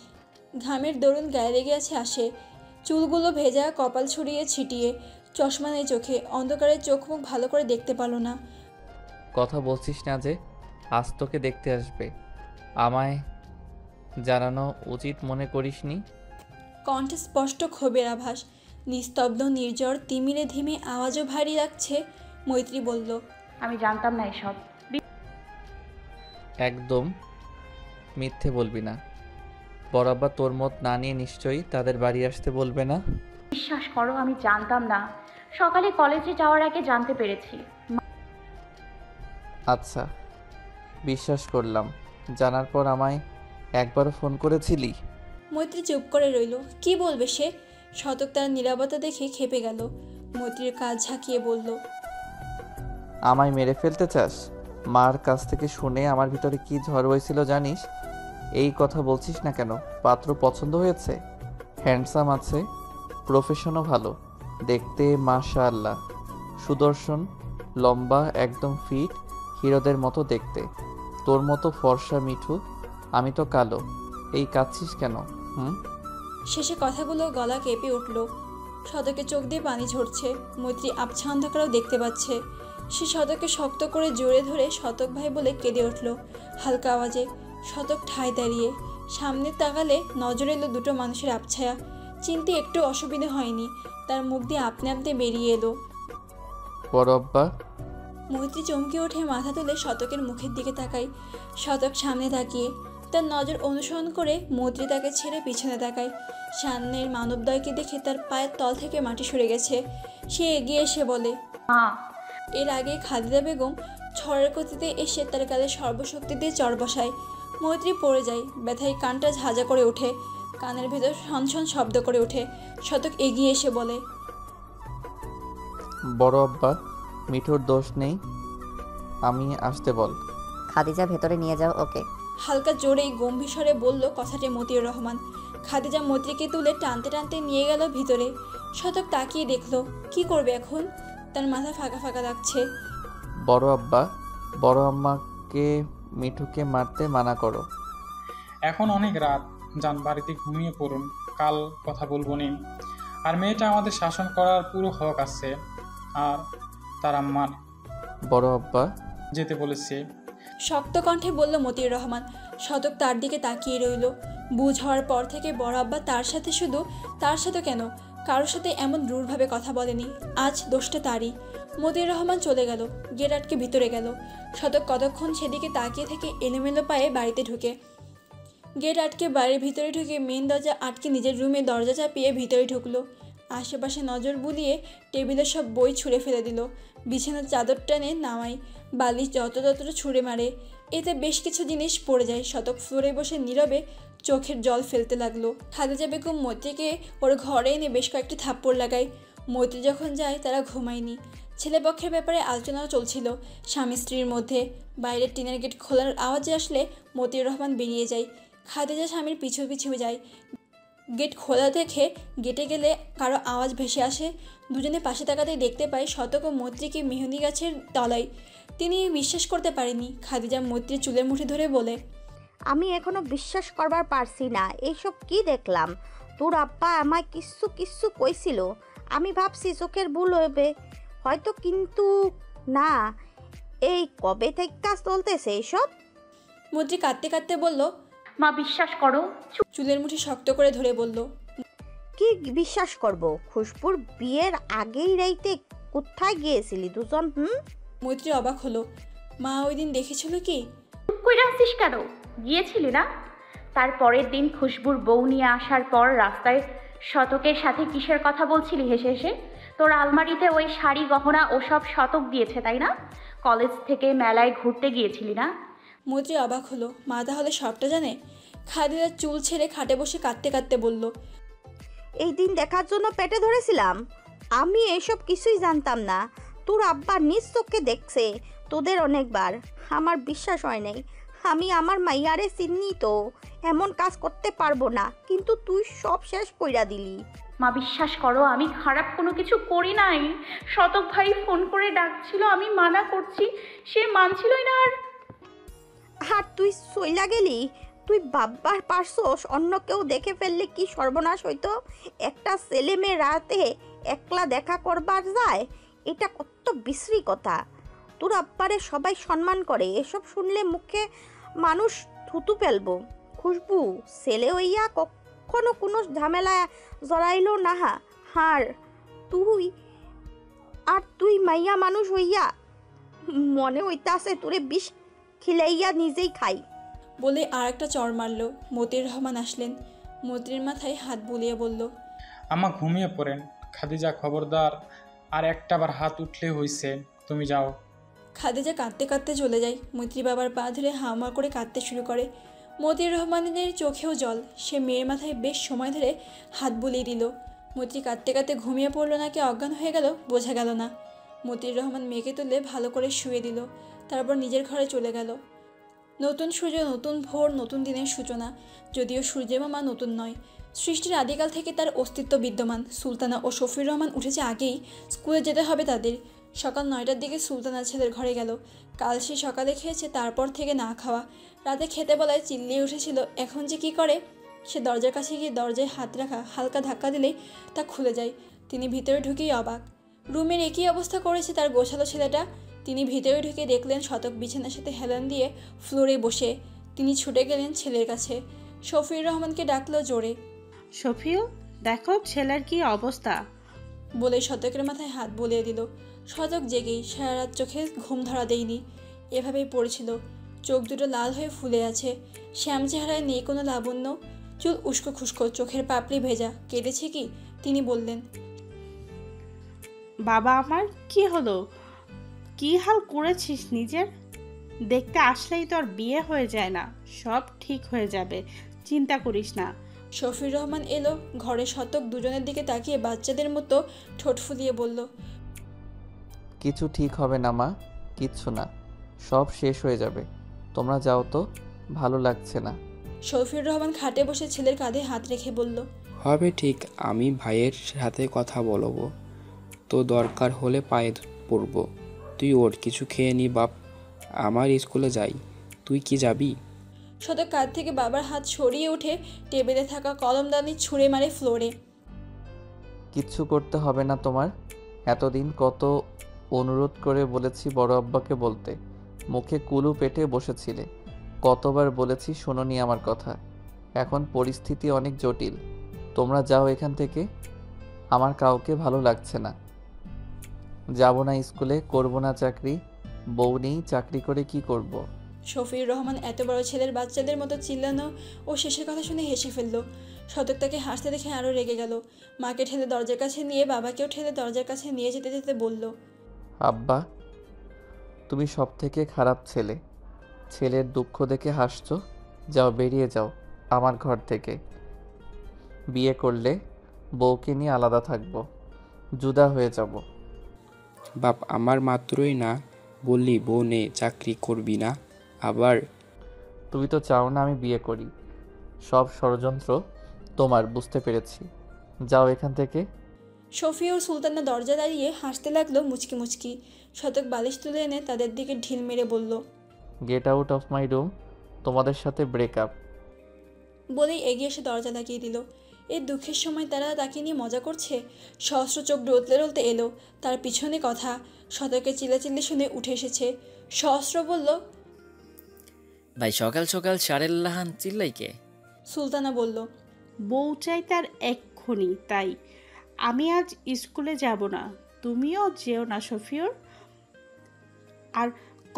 ঘামের দরুন গায়ে লেগে আছে আসে, চুলগুলো ভেজা, কপাল ছড়িয়ে ছিটিয়ে, চশমা নেই চোখে, অন্ধকারে চোখ মুখ ভালো করে দেখতে পারল না। কথা বলছিস না যে? আজ তোকে দেখতে আসবে, আমায় জানানো উচিত মনে করিসনি? কণ্ঠে স্পষ্ট ক্ষোভের আভাস, নিস্তব্ধ নির্জর তিমিরে ধিমে আওয়াজও ভারী লাগছে। মৈত্রী বলল, আমি জানতাম না এসব। একদম মিথ্যে বলবি না। বরাবর তোর মত না নিয়ে নিশ্চয়ই তাদের বাড়ি আসতে বলবে না। বিশ্বাস করো, আমি জানতাম না। সকালে কলেজে যাওয়ার আগে জানতে পেরেছি। আচ্ছা, বিশ্বাস করলাম। জানার পর আমায় একবারও ফোন করেছিলি? মৈত্রী চুপ করে রইল। কি বলবে সে? শতক তার নীরবতা দেখে খেপে গেল। মৈত্রীর কাজ ঝাঁকিয়ে বলল, আমায় মেরে ফেলতে চাস? মার কাছ থেকে শুনে আমার ভিতরে কি ঝড় হয়েছিল জানিস? এই কথা বলছিস না কেন? পাত্র পছন্দ হয়েছে, হ্যান্ডসাম আছে, প্রফেশনও ভালো, দেখতে মাশাআল্লাহ, সুদর্শন, লম্বা, একদম ফিট, হিরোদের মতো দেখতে। তোর মতো ফর্সা মিঠু, আমি তো কালো। এই কাঁদছিস কেন? শেষে কথাগুলো গলা কেঁপে উঠল। শতকের চোখ দিয়ে পানি ঝরছে। মৈত্রী আবছা অন্ধকারেও দেখতে পাচ্ছে। সে শতককে শক্ত করে জোরে ধরে শতক ভাই বলে কেঁদে উঠল হালকা আওয়াজে। শতক ঠায় দাঁড়িয়ে, সামনে তাকালে নজর এলো দুটো মানুষের আবছায়া। চিনতে একটু অসুবিধে হয়নি, তার মুখ দিয়ে আপনি আপনি বেরিয়ে এলো, বড় আব্বা। মৈত্রী চমকে ওঠে, মাথা তুলে শতকের মুখের দিকে তাকায়। শতক সামনে তাকিয়ে, তার নজর অনুসরণ করে মৈত্রী তাকে ছেড়ে পিছনে তাকায়। সামনের মানবদয়কে দেখে তার পায়ের তল থেকে মাটি সরে গেছে। সে এগিয়ে এসে বলে, এর আগে খাদিজা বেগম ঝড়ের গতিতে এসে তার গালে সর্বশক্তি দিয়ে চড় বসায়। মৈত্রী পড়ে যায়, ব্যথায় কানটা ঝাঁঝা করে ওঠে, কানের ভেতর ছনছন শব্দ করে ওঠে। শতক এগিয়ে এসে বলে, বড় আব্বা, মিঠুর দোষ নেই, আমি আসতে বল। খাদিজা ভেতরে নিয়ে যাও ওকে। হালকা জোরেই গম্ভীর স্বরে বলল কথাটি মতিউর রহমান। খাদিজা মৈত্রীকে তুলে টানতে টানতে নিয়ে গেল ভিতরে। শতক তাকিয়ে দেখলো, কি করবে এখন? তার মাথা ফাঁকা ফাঁকা লাগছে। বড় আব্বা, বড় আম্মাকে মিঠুকে মারতে মানা করো। এখন অনেক রাত, যান বাড়িতে ঘুমিয়ে পড়ুন, কাল কথা বলবো নি। আর মেয়েটা আমাদের শাসন করার পুরো হক আছে, আর তার আম্মার। বড় আব্বা যেতে বলেছে, শক্ত কণ্ঠে বলল মতিউর রহমান। শতক তার দিকে তাকিয়ে রইল। বুঝ হওয়ার পর থেকে বড় আব্বা তার সাথে, শুধু তার সাথে কেন, কারোর সাথে এমন রূঢ়ভাবে কথা বলেনি। আজ দোষটা তারই। মতিউর রহমান চলে গেল, গেট আটকে ভিতরে গেল। শতক কতক্ষণ সেদিকে তাকিয়ে থেকে এলোমেলো পায়ে বাড়িতে ঢুকে, গেট আটকে বাড়ির ভিতরে ঢুকে মেন দরজা আটকে নিজের রুমে দরজা চাপিয়ে ভিতরে ঢুকলো। আশেপাশে নজর বুলিয়ে টেবিলের সব বই ছুঁড়ে ফেলে দিল। বিছানার চাদর টেনে নামায়, বালিশ যতটা ছুঁড়ে মারে, এতে বেশ কিছু জিনিস পড়ে যায়। শতক ফ্লোরে বসে নীরবে চোখের জল ফেলতে লাগলো। খাদিজা বেগম মৈত্রীকে ওর ঘরে এনে বেশ কয়েকটি থাপ্পড় লাগায়। মৈত্রী যখন যায় তারা ঘুমায়নি। ছেলেপক্ষের ব্যাপারে আলোচনাও চলছিল স্বামী স্ত্রীর মধ্যে। বাইরের টিনের গেট খোলার আওয়াজে আসলে মতিউর রহমান বেরিয়ে যায়। খাদিজা স্বামীর পিছু পিছু যায়। গেট খোলা দেখে গেটে গেলে কারো আওয়াজ ভেসে আসে। দুজনে পাশে তাকাতেই দেখতে পায় শতক ও মৈত্রীকে মেহন্দি গাছের তলায়। তিনি বিশ্বাস করতে পারেনি। খাদিজা মৈত্রীর চুলের মুঠি ধরে বলে, আমি এখনো বিশ্বাস করবার পারছি না, এইসব কি দেখলাম? তোর আব্বা আমায় কিচ্ছু কইছিল, আমি ভাবছি চোখের ভুল হবে হয়তো, কিন্তু না, এই কবে থেকে কাজ চলতেছে এইসব? মৈত্রী কাঁদতে কাঁদতে বলল, মা বিশ্বাস করো। চুলের মুঠি শক্ত করে ধরে বলল, কি বিশ্বাস করব? খুশবুর বিয়ের আগেই রাইতে কোথায় গিয়েছিলি দুজন? মৈত্রী অবাক হলো। মা ওই দিন দেখেছিল কি? কই রাখছিস কেন? গিয়েছিলি না? তার পরের দিন খুশবুর বউ নিয়ে আসার পর রাস্তায় শতকের সাথে কিসের কথা বলছিলি হেসে হেসে? তোর আলমারিতে ওই শাড়ি গহনা ওসব শতক দিয়েছে তাই না? কলেজ থেকে মেলায় ঘুরতে গিয়েছিলি না? মৈত্রী অবাক হলো। মা তাহলে সবটা জানে? খাদিজার চুল ছেড়ে খাটে বসে কাঁদতে কাঁদতে বলল, এই দিন দেখার জন্য পেটে ধরেছিলাম, আমি এসব কিছুই জানতাম না। তোর আব্বা নিজ চোখে দেখছে তোদের অনেকবার। আমার বিশ্বাস হয় নাই। আমি আমার মাইয়ারে চিনি তো, এমন কাজ করতে পারবো না, কিন্তু তুই সব শেষ কইরা দিলি। মা বিশ্বাস করো আমি খারাপ কোনো কিছু করি নাই। শতক ভাই ফোন করে ডাকছিল, আমি মানা করছি, সে মানছিলই না। আর তুই সইলা গেলি। তুই বাব্বার পারছস, অন্য কেউ দেখে ফেললে কি সর্বনাশ হইতো। একটা ছেলে মেয়ে রাতে একলা দেখা করবার যায়, এটা কত বিশ্রী কথা। তোর আব্বারে সবাই সম্মান করে, এসব শুনলে মুখে মানুষ থুতু ফেলবো। খুশবু ছেলে হইয়া কখনো কোনো ঝামেলা জড়াইল না। তুই মাইয়া মানুষ হইয়া মনে হইতাছে তোরে বিষ খিলাইয়া নিজেই খাই। বলে আর একটা চর মারল। মতিউর রহমান আসলেন, মতির মাথায় হাত বুলিয়ে বলল, আমা ঘুমিয়ে পড়েন। খাদিজা খবরদার, আর একটাবার হাত উঠলে হইছে, তুমি যাও। খাদিজা কাঁদতে কাঁদতে চলে যায়। মৈত্রী বাবার পা ধরে হাওয়া করে কাঁদতে শুরু করে। মতিউর রহমানের চোখেও জল। সে মেয়ের মাথায় বেশ সময় ধরে হাত বুলিয়ে দিল। মৈত্রী কাঁদতে কাঁদতে ঘুমিয়ে পড়লো নাকি অজ্ঞান হয়ে গেল বোঝা গেল না। মতিউর রহমান মেয়েকে তুলে ভালো করে শুয়ে দিল, তারপর নিজের ঘরে চলে গেল। নতুন সূর্য, নতুন ভোর, নতুন দিনের সূচনা। যদিও সূর্যের মামা নতুন নয়, সৃষ্টির আদিকাল থেকে তার অস্তিত্ব বিদ্যমান। সুলতানা ও শফির রহমান উঠেছে আগেই, স্কুলে যেতে হবে তাদের। সকাল 9টার দিকে সুলতানা ছেলের ঘরে গেল। কাল সে সকালে খেয়েছে, তারপর থেকে না খাওয়া। রাতে খেতে বলায় চিল্লিয়ে উঠেছিল, এখন যে কি করে। সে দরজার কাছে গিয়ে দরজায় হাত রাখা, হালকা ধাক্কা দিলেই তা খুলে যায়। তিনি ভিতরে ঢুকেই অবাক। রুমের একই অবস্থা করেছে তার গোছালো ছেলেটা। তিনি ভিতরে ঢুকে দেখলেন শতক বিছানার সাথে হেলান দিয়ে ফ্লোরে বসে। তিনি ছুটে গেলেন ছেলের কাছে। শফির রহমানকে ডাকলো জোরে, শফিউ দেখো ছেলের কি অবস্থা, বলে শতকের মাথায় হাত বুলিয়ে দিল। শতক জেগেই সারা রাত চোখে ঘুম ধরা দেয়নি, এভাবেই পড়েছিল। চোখ দুটো লাল হয়ে ফুলে আছে, শ্যাম চেহারায় নেই কোনো লাবণ্য। চুল উস্কো খুস্কো, চোখের পাপড়ি ভেজা। কেঁদেছে কি? তিনি বললেন, বাবা আমার কি হলো, কি হাল করেছিস নিজের। দেখতে আসলেই তোর বিয়ে হয়ে যায় না, সব ঠিক হয়ে যাবে, চিন্তা করিস না। শফির রহমান এলো ঘরে। শতক দুজনের দিকে তাকিয়ে বাচ্চাদের মতো ঠোঁট ফুলিয়ে বলল, কিছু ঠিক হবে না মা, কিচ্ছু না, সব শেষ হয়ে যাবে। তোমরা যাও তো, ভালো লাগছে না। শফির রহমান খাটে বসে ছেলের কাঁধে হাত রেখে বলল, হবে ঠিক, আমি ভাইয়ের সাথে কথা বলবো, তো দরকার হলে পায়ে পড়বো। তুই ওর কিছু খেয়ে নি বাপ, আমার স্কুলে যাই, তুই কি যাবি? শতক কাঁধ থেকে বাবার হাত সরিয়ে উঠে টেবিলে থাকা কলমদানি ছুঁড়ে মারে ফ্লোরে। কিচ্ছু করতে হবে না তোমার। এতদিন কত অনুরোধ করে বলেছি বড় আব্বাকে বলতে, মুখে কুলু পেটে বসেছিলে। কতবার বলেছি শোনোনি আমার কথা। এখন পরিস্থিতি অনেক জটিল, তোমরা যাও এখান থেকে। আমার কাউকে ভালো লাগছে না। যাব না স্কুলে, করব না চাকরি। বউ নেই, চাকরি করে কি করব? শফিউর রহমান এত বড় ছেলের বাচ্চাদের মতো চিল্লানো ও শেষের কথা শুনে হেসে ফেলল। শতক তাকে হাসতে দেখে আরও রেগে গেল। মাকে ঠেলে দরজার কাছে নিয়ে বাবাকেও ঠেলে দরজার কাছে নিয়ে যেতে যেতে বলল, আব্বা তুমি সব থেকে খারাপ ছেলে। ছেলের দুঃখ দেখে হাসছো। যাও, বেরিয়ে যাও আমার ঘর থেকে। বিয়ে করলে বউকে নিয়ে আলাদা থাকবো, জুদা হয়ে যাব। বাপ আমার মাত্রই না বললি বউ নে, চাকরি করবি না আবার। তুমি তো চাও না আমি বিয়ে করি। সব ষড়যন্ত্র তোমার, বুঝতে পেরেছি। যাও এখান থেকে। শফিউর সুলতানা দরজা দাঁড়িয়ে হাসতে লাগলো মুচকি মুচকি। শতক বালিশ তুলে এনে তাদের দিকে ঢিল মেরে বলল, get out of my room, তোমাদের সাথে ব্রেকআপ। বলেই এগিয়ে এসে দরজা লাগিয়ে দিল। এই দুঃখের সময় তারা তাকে নিয়ে মজা করছে। সহস্র চোখ রোলতে রোলতে এলো। তার পিছনে কথা। শতকের চিল্লাচিল্লি শুনে উঠে এসেছে। সহস্র বলল, ভাই সকাল সকাল শারেল্লাহান চিল্লাইকে? সুলতানা বলল, বউ চাই তার এক্ষুনি, তাই আমি আজ স্কুলে যাব না, তুমিও যেও না শফিউর। আর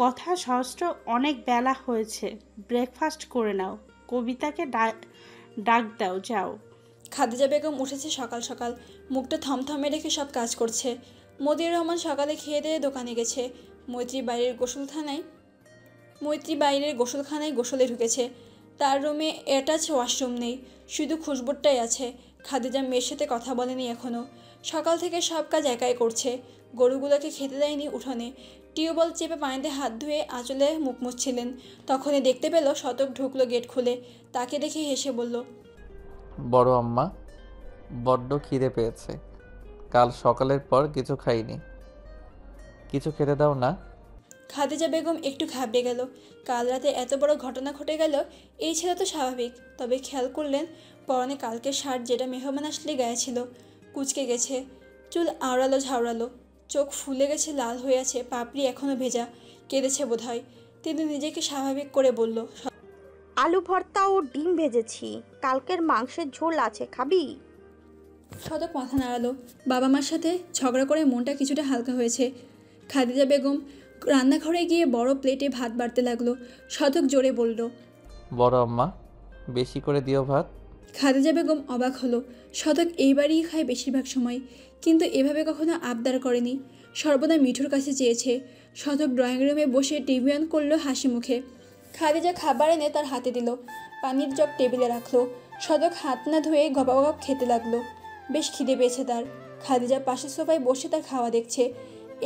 কথা সহস্র, অনেক বেলা হয়েছে, ব্রেকফাস্ট করে নাও, কবিতাকে ডাক দাও, যাও। খাদিজা বেগম উঠেছে সকাল সকাল, মুখটা থমথমে রেখে সব কাজ করছে। মতিউর রহমান সকালে খেয়ে দিয়ে দোকানে গেছে। মৈত্রী বাইরের গোসলখানায় গোসলে ঢুকেছে। তার রুমে অ্যাটাচ ওয়াশরুম নেই, শুধু খুশবুরটাই আছে। খাদিজা মেয়ের সাথে কথা বলেনি এখনও। সকাল থেকে সব কাজ একাই করছে। গরুগুলোকে খেতে দেয়নি উঠোনে। টিউবওয়েল চেপে পানিতে হাত ধুয়ে আঁচলে মুখ মুছছিলেন। তখনই দেখতে পেল শতক ঢুকলো গেট খুলে। তাকে দেখে হেসে বলল, বড় আম্মা, বড্ড খিদে পেয়েছে। কাল সকালের পর কিছু খাইনি, কিছু খেতে দাও না। খাদিজা বেগম একটু ঘাবড়ে গেল। কাল রাতে এত বড় ঘটনা ঘটে গেল, এই ছিল তো স্বাভাবিক। তবে খেয়াল করলেন পরনে কালকের শার্ট যেটা মেহমান আসলে গায়ে ছিল, কুঁচকে গেছে। চুল আওড়ালো ঝাউড়ালো, চোখ ফুলে গেছে, লাল হয়ে আছে, পাপড়ি এখনও ভেজা, কেঁদেছে বোধহয়। তিনি নিজেকে স্বাভাবিক করে বলল, আলু ভর্তা ও ডিম ভেজেছি, কালকের মাংসের ঝোল আছে, খাবি? শতক মাথা নাড়ালো। বাবা মার সাথে ঝগড়া করে মনটা কিছুটা হালকা হয়েছে। খাদিজা বেগম রান্নাঘরে গিয়ে বড় প্লেটে ভাত বাড়তে লাগলো। শতক জোরে বলল, বড় আম্মা, বেশি করে দিও ভাত। খাদিজা বেগম অবাক হলো। শতক এইবারই খায় বেশিরভাগ সময়, কিন্তু এভাবে কখনো আবদার করেনি। সর্বদা মিঠুর কাছে চেয়েছে। শতক ড্রয়িং রুমে বসে টিভি অন করলো হাসি মুখে। খাদিজা খাবার এনে তার হাতে দিল, পানির জগ টেবিলে রাখলো। শতক হাত না ধুয়ে গপাগপ খেতে লাগলো। বেশ খিদে পেয়েছে তার। খাদিজা পাশের সোফায় বসে তার খাওয়া দেখছে।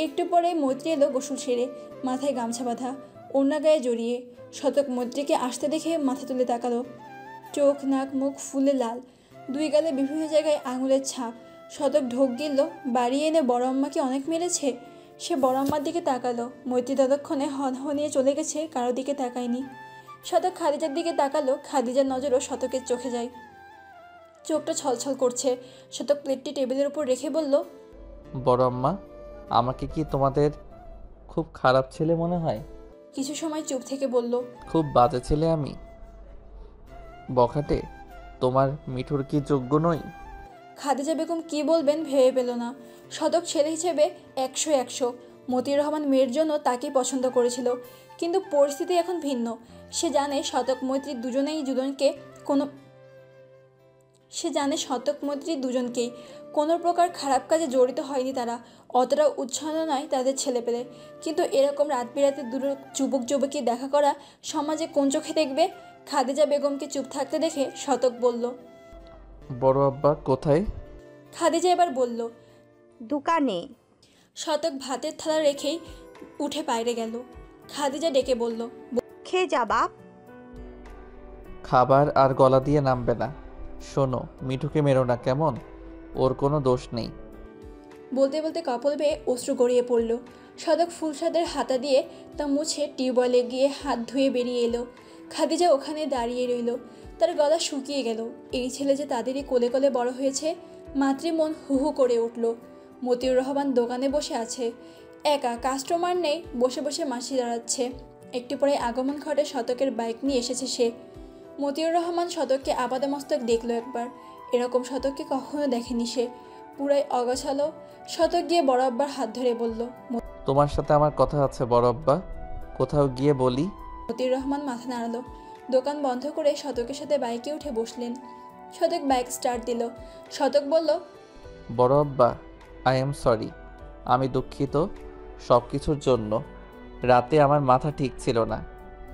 একটু পরে মৈত্রী এলো গোসল সেরে, মাথায় গামছা বাঁধা, ওড়না গায়ে জড়িয়ে। শতক মৈত্রীকে আসতে দেখে মাথা তুলে তাকালো। চোখ, নাক, মুখ ফুলে লাল, দুই গালে বিভিন্ন জায়গায় আঙুলের ছাপ। শতক ঢোক গিলল। বাড়ি এনে বড় আম্মাকে অনেক মেরেছে। সে বড় আম্মার দিকে তাকালো। মৈত্রী ততক্ষণে হনহনিয়ে চলে গেছে, কারো দিকে তাকায়নি। শতক খাদিজার দিকে তাকালো। খাদিজার নজরও শতকের চোখে যায়। চোখটা ছলছল করছে। শতক প্লেটটি টেবিলের উপর রেখে বলল, বড় আম্মা, আমাকে কি তোমাদের খুব খারাপ ছেলে মনে হয়? কিছু সময় চুপ থেকে বলল, খুব বাজে ছেলে আমি? বখাটে, তোমার মিঠুর কি যোগ্য নই? খাদিজা বেগম কি বলবেন ভেবে পেল না। শতক ছেলে হিসেবে 100-100। মতিউর রহমান মেয়ের জন্য তাকেই পছন্দ করেছিল, কিন্তু পরিস্থিতি এখন ভিন্ন। সে জানে শতক মৈত্রী দুজনকেই কোনো প্রকার খারাপ কাজে জড়িত হয়নি তারা। অতটা উচ্ছন্ন নয় তাদের ছেলেপেলে। কিন্তু এরকম রাত বিরাতে দুটো যুবক যুবতী দেখা করা সমাজে কোন চোখে দেখবে? খাদিজা বেগমকে চুপ থাকতে দেখে শতক বলল, বড় আব্বা কোথায়? খাদিজা এবার বলল, দোকানে। শতক ভাতের থালা রেখেই উঠে বাইরে গেল। খাদিজা ডেকে বলল, খেয়ে যা বাপ। খাবার আর গলা দিয়ে নামবে না। শোনো, মিঠুকে মেরো না কেমন? ওর কোনো দোষ নেই। বলতে বলতে কপাল বেয়ে অশ্রু গড়িয়ে পড়ল। শতক ফুলসাদের হাতা দিয়ে তা মুছে টিউবওয়েলে গিয়ে হাত ধুয়ে বেরিয়ে এলো। খাদিজা ওখানে দাঁড়িয়ে রইল। তার গলা শুকিয়ে গেল। এই ছেলে যে তাদেরই কোলে কোলে বড় হয়েছে। মাতৃমন হু হু করে উঠল। মতিউর রহমান দোকানে বসে আছে, একা, কাস্টমার নেই, বসে বসে মাছি দাঁড়াচ্ছে। একটু পরে আগমন ঘটে শতকের বাইক নিয়ে এসেছে সে। মতিউর রহমান শতককে আপাদমস্তক দেখলো একবার। এরকম শতককে কখনো দেখেনি সে। পুরাই অগোছালো। শতক গিয়ে বড় আব্বার হাত ধরে বলল, তোমার সাথে আমার কথা আছে বড় আব্বা, কোথাও গিয়ে বলি। মতিউর রহমান মাথা নাড়ালো। দোকান বন্ধ করে শতকের সাথে বাইকে উঠে বসলেন। শতক বাইক স্টার্ট দিল। শতক বলল, বড় আব্বা, আই এম সরি, আমি দুঃখিত সব কিছুর জন্য। রাতে আমার মাথা ঠিক ছিল না,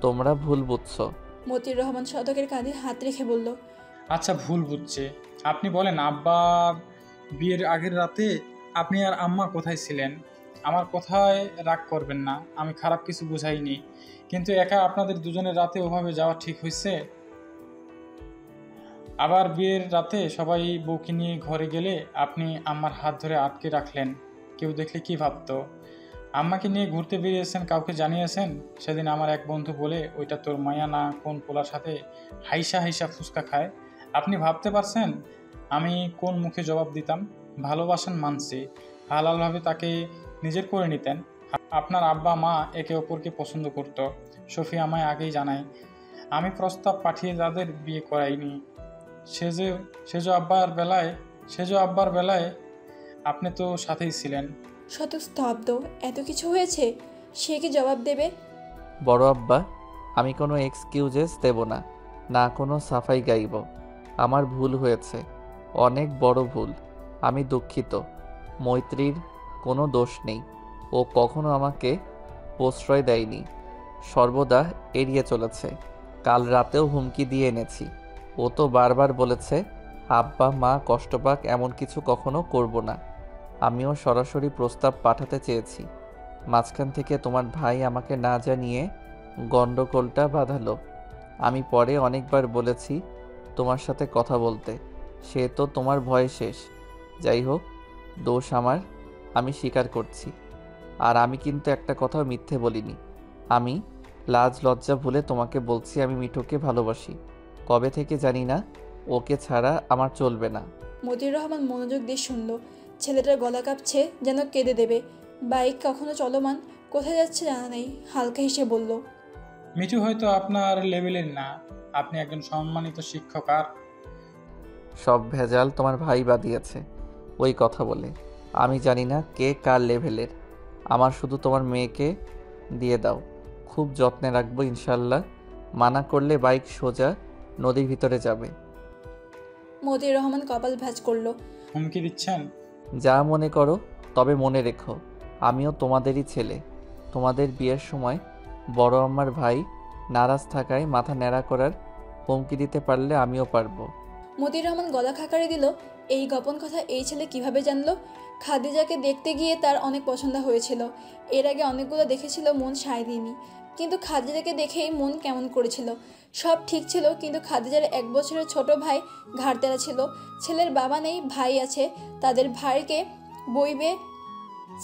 তোমরা ভুল বুঝছো। মতিউর রহমান শতকের কাঁধে হাত রেখে বলল, আচ্ছা ভুল বুঝছে। আপনি বলেন, আব্বা বিয়ের আগের রাতে আপনি আর আম্মা কোথায় ছিলেন? আমার কথায় রাগ করবেন না, আমি খারাপ কিছু বুঝাইনি, কিন্তু একা আপনাদের দুজনের রাতে ওভাবে যাওয়া ঠিক হয়েছে? আবার বিয়ের রাতে সবাই বউকে নিয়ে ঘরে গেলে আপনি আম্মার হাত ধরে আটকে রাখলেন, কেউ দেখলে কি ভাবতো? আম্মাকে নিয়ে ঘুরতে বেরিয়েছেন, কাউকে জানিয়েছেন? সেদিন আমার এক বন্ধু বলে, ওইটা তোর মায়া না কোন পোলার সাথে হাইসা হাইসা ফুচকা খায়। আপনি ভাবতে পারছেন আমি কোন মুখে জবাব দিতাম? ভালোবাসেন মানছি, হালালভাবে তাকে নিজের করে নিতেন। আপনার আব্বা মা একে অপরকে পছন্দ করত, শফি আমায় আগেই জানায়। আমি প্রস্তাব পাঠিয়ে তাদের বিয়ে করাইনি। সেজো আব্বার বেলায় আপনি তো সাথেই ছিলেন। শতক স্তব্ধ। এত কিছু হয়েছে, সে কি জবাব দেবে? বড় আব্বা, আমি কোনো এক্সকিউজেস দেব না, না কোনো সাফাই গাইব। আমার ভুল হয়েছে, অনেক বড় ভুল। আমি দুঃখিত। মৈত্রীর কোনো দোষ নেই, ও কখনো আমাকে প্রশ্রয় দেয়নি, সর্বদা এড়িয়ে চলেছে। কাল রাতেও হুমকি দিয়ে এনেছি। ও তো বারবার বলেছে আব্বা মা কষ্ট পাক এমন কিছু কখনো করব না। আমিও সরাসরি প্রস্তাব পাঠাতে চেয়েছি, মাঝখান থেকে তোমার ভাই আমাকে না জানিয়ে গণ্ডগোলটা বাঁধালো। আমি পরে অনেকবার বলেছি তোমার সাথে কথা বলতে, সে তো তোমার ভয়ে শেষ। যাই হোক, দোষ আমার, আমি স্বীকার করছি। আর আমি কিন্তু একটা কথাও মিথ্যে বলিনি। আমি লাজ লজ্জা ভুলে তোমাকে বলছি আমি মিঠুকে ভালোবাসি। কবে থেকে জানি না, ওকে ছাড়া আমার চলবে না। মতিউর রহমান মনোযোগ দিয়ে শুনল। ছেলেটার গলা কাঁপছে, যেন কেঁদে দেবে। বাইক কখনো চলমান, কোথায় যাচ্ছে জানা নেই। হালকা হেসে বলল, মিঠু হয়তো আপনার লেভেলের না, আপনি একজন সম্মানিত শিক্ষক। আর সব ভেজাল তোমার ভাই বাদিয়েছে ওই কথা বলে। আমি জানি না কে কার লেভেলের। আমার শুধু তোমার মেয়েকে দিয়ে দাও, খুব যত্নে রাখবো ইনশাল্লাহ। মানা করলে বাইক সোজা নদীর ভিতরে যাবে। মতিউর রহমান কপাল ভাঁজ করলো। হুমকি দিচ্ছেন? যা মনে করো, তবে মনে রেখো আমিও তোমাদেরই ছেলে। তোমাদের বিয়ের সময় বড় আমার ভাই নারাজ থাকায় মাথা ন্যাড়া করার হুমকি দিতে পারলে আমিও পারবো। মতিউর রহমান গলা খাকারে দিল। এই গোপন কথা এই ছেলে কিভাবে জানলো? খাদিজাকে দেখতে গিয়ে তার অনেক পছন্দ হয়েছিল। এর আগে অনেকগুলো দেখেছিল, মন সায় দিইনি। কিন্তু খাদিজাকে দেখেই মন কেমন করেছিল। সব ঠিক ছিল, কিন্তু খাদিজার 1 বছরের ছোট ভাই ঘাড়তেরা ছিল। ছেলের বাবা নেই, ভাই আছে, তাদের ভাইকে বইবে।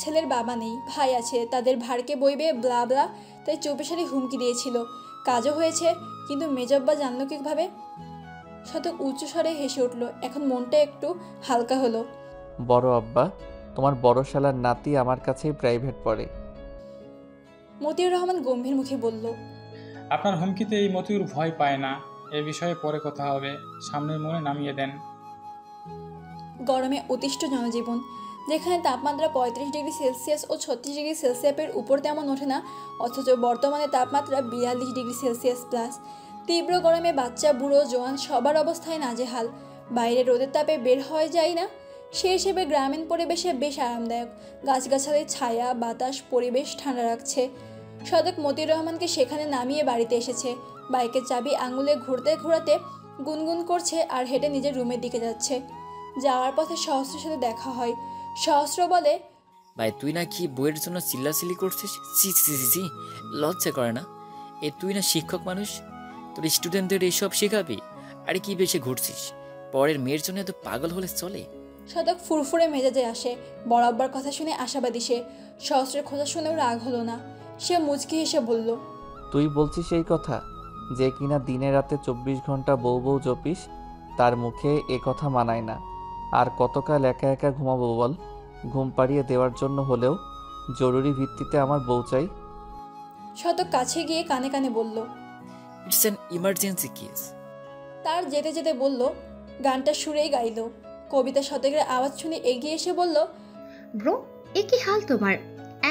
ছেলের বাবা নেই, ভাই আছে, তাদের ভারকে বইবে, ব্লা ব্লা। তাই চুপেসারি হুমকি দিয়েছিল। কাজও হয়েছে, কিন্তু মেজব্বা জানলো কিভাবে? শতক উচ্চস্বরে হেসে উঠল। এখন মনটা একটু হালকা হলো। বড় আব্বা, তোমার বড় শালার নাতি আমার কাছেই প্রাইভেট পড়ে। মতিউর রহমান গম্ভীর মুখে বলল, আপনার হুমকিতে এই মতিউর ভয় পায় না। এ বিষয়ে পরে কথা হবে, সামনের মনে নামিয়ে দেন। গরমে অতিষ্ঠ জনজীবন, যেখানে তাপমাত্রা 35 ডিগ্রি সেলসিয়াস ও 36 ডিগ্রি সেলসিয়াসের উপর তেমন ওঠে না, অথচ বর্তমানে তাপমাত্রা 42 ডিগ্রি সেলসিয়াস প্লাস। তীব্র গরমে বাচ্চা, বুড়ো, জোয়ান সবার অবস্থায় নাজেহাল। বাইরে রোদের তাপে বের হয়ে যায় না। সে হিসেবে গ্রামীণ পরিবেশে বেশ আরামদায়ক। গাছগাছালির ছায়া, বাতাস পরিবেশ ঠান্ডা রাখছে। সদক মতিউর রহমানকে সেখানে নামিয়ে বাড়িতে এসেছে। বাইকের চাবি আঙুলে ঘুরতে ঘোরাতে গুনগুন করছে আর হেঁটে নিজের রুমের দিকে যাচ্ছে। যাওয়ার পথে সহস্রের সাথে দেখা হয়। সহস্র বলে, ভাই তুই না কি বইয়ের জন্য চিল্লাচিল্লি করছিস? ছি ছি ছি ছি, লজ্জা করে না? তুই না শিক্ষক মানুষ, তোর স্টুডেন্টদের এইসব শেখাবি? আরে কি বেশি ঘুরছিস? পরের মেয়ের জন্য এত পাগল হলে চলে? সদক ফুরফুরে মেজাজে আসে। বড় আব্বার কথা শুনে আশাবাদী সে। সহস্রের কথা শুনেও রাগ হলো না। সে মুচকি হেসে বলল, তুই বলছিস এই কথা? যে কিনা দিনে রাতে 24 ঘন্টা বউ বউ জপিস, তার মুখে এ কথা মানায় না। আর কতকাল একা একা ঘুমাবো বল? ঘুম পাড়িয়ে দেওয়ার জন্য হলেও জরুরি ভিত্তিতে আমার বউ চাই। শতক কাছে গিয়ে কানে কানে বলল, ইটস অ্যান ইমার্জেন্সি কেস। তার যেতে যেতে বলল, গানটা সুরেই গাইল। কবিতা শতকের আওয়াজ শুনে এগিয়ে এসে বলল, ব্রো, এ কি হাল তোমার?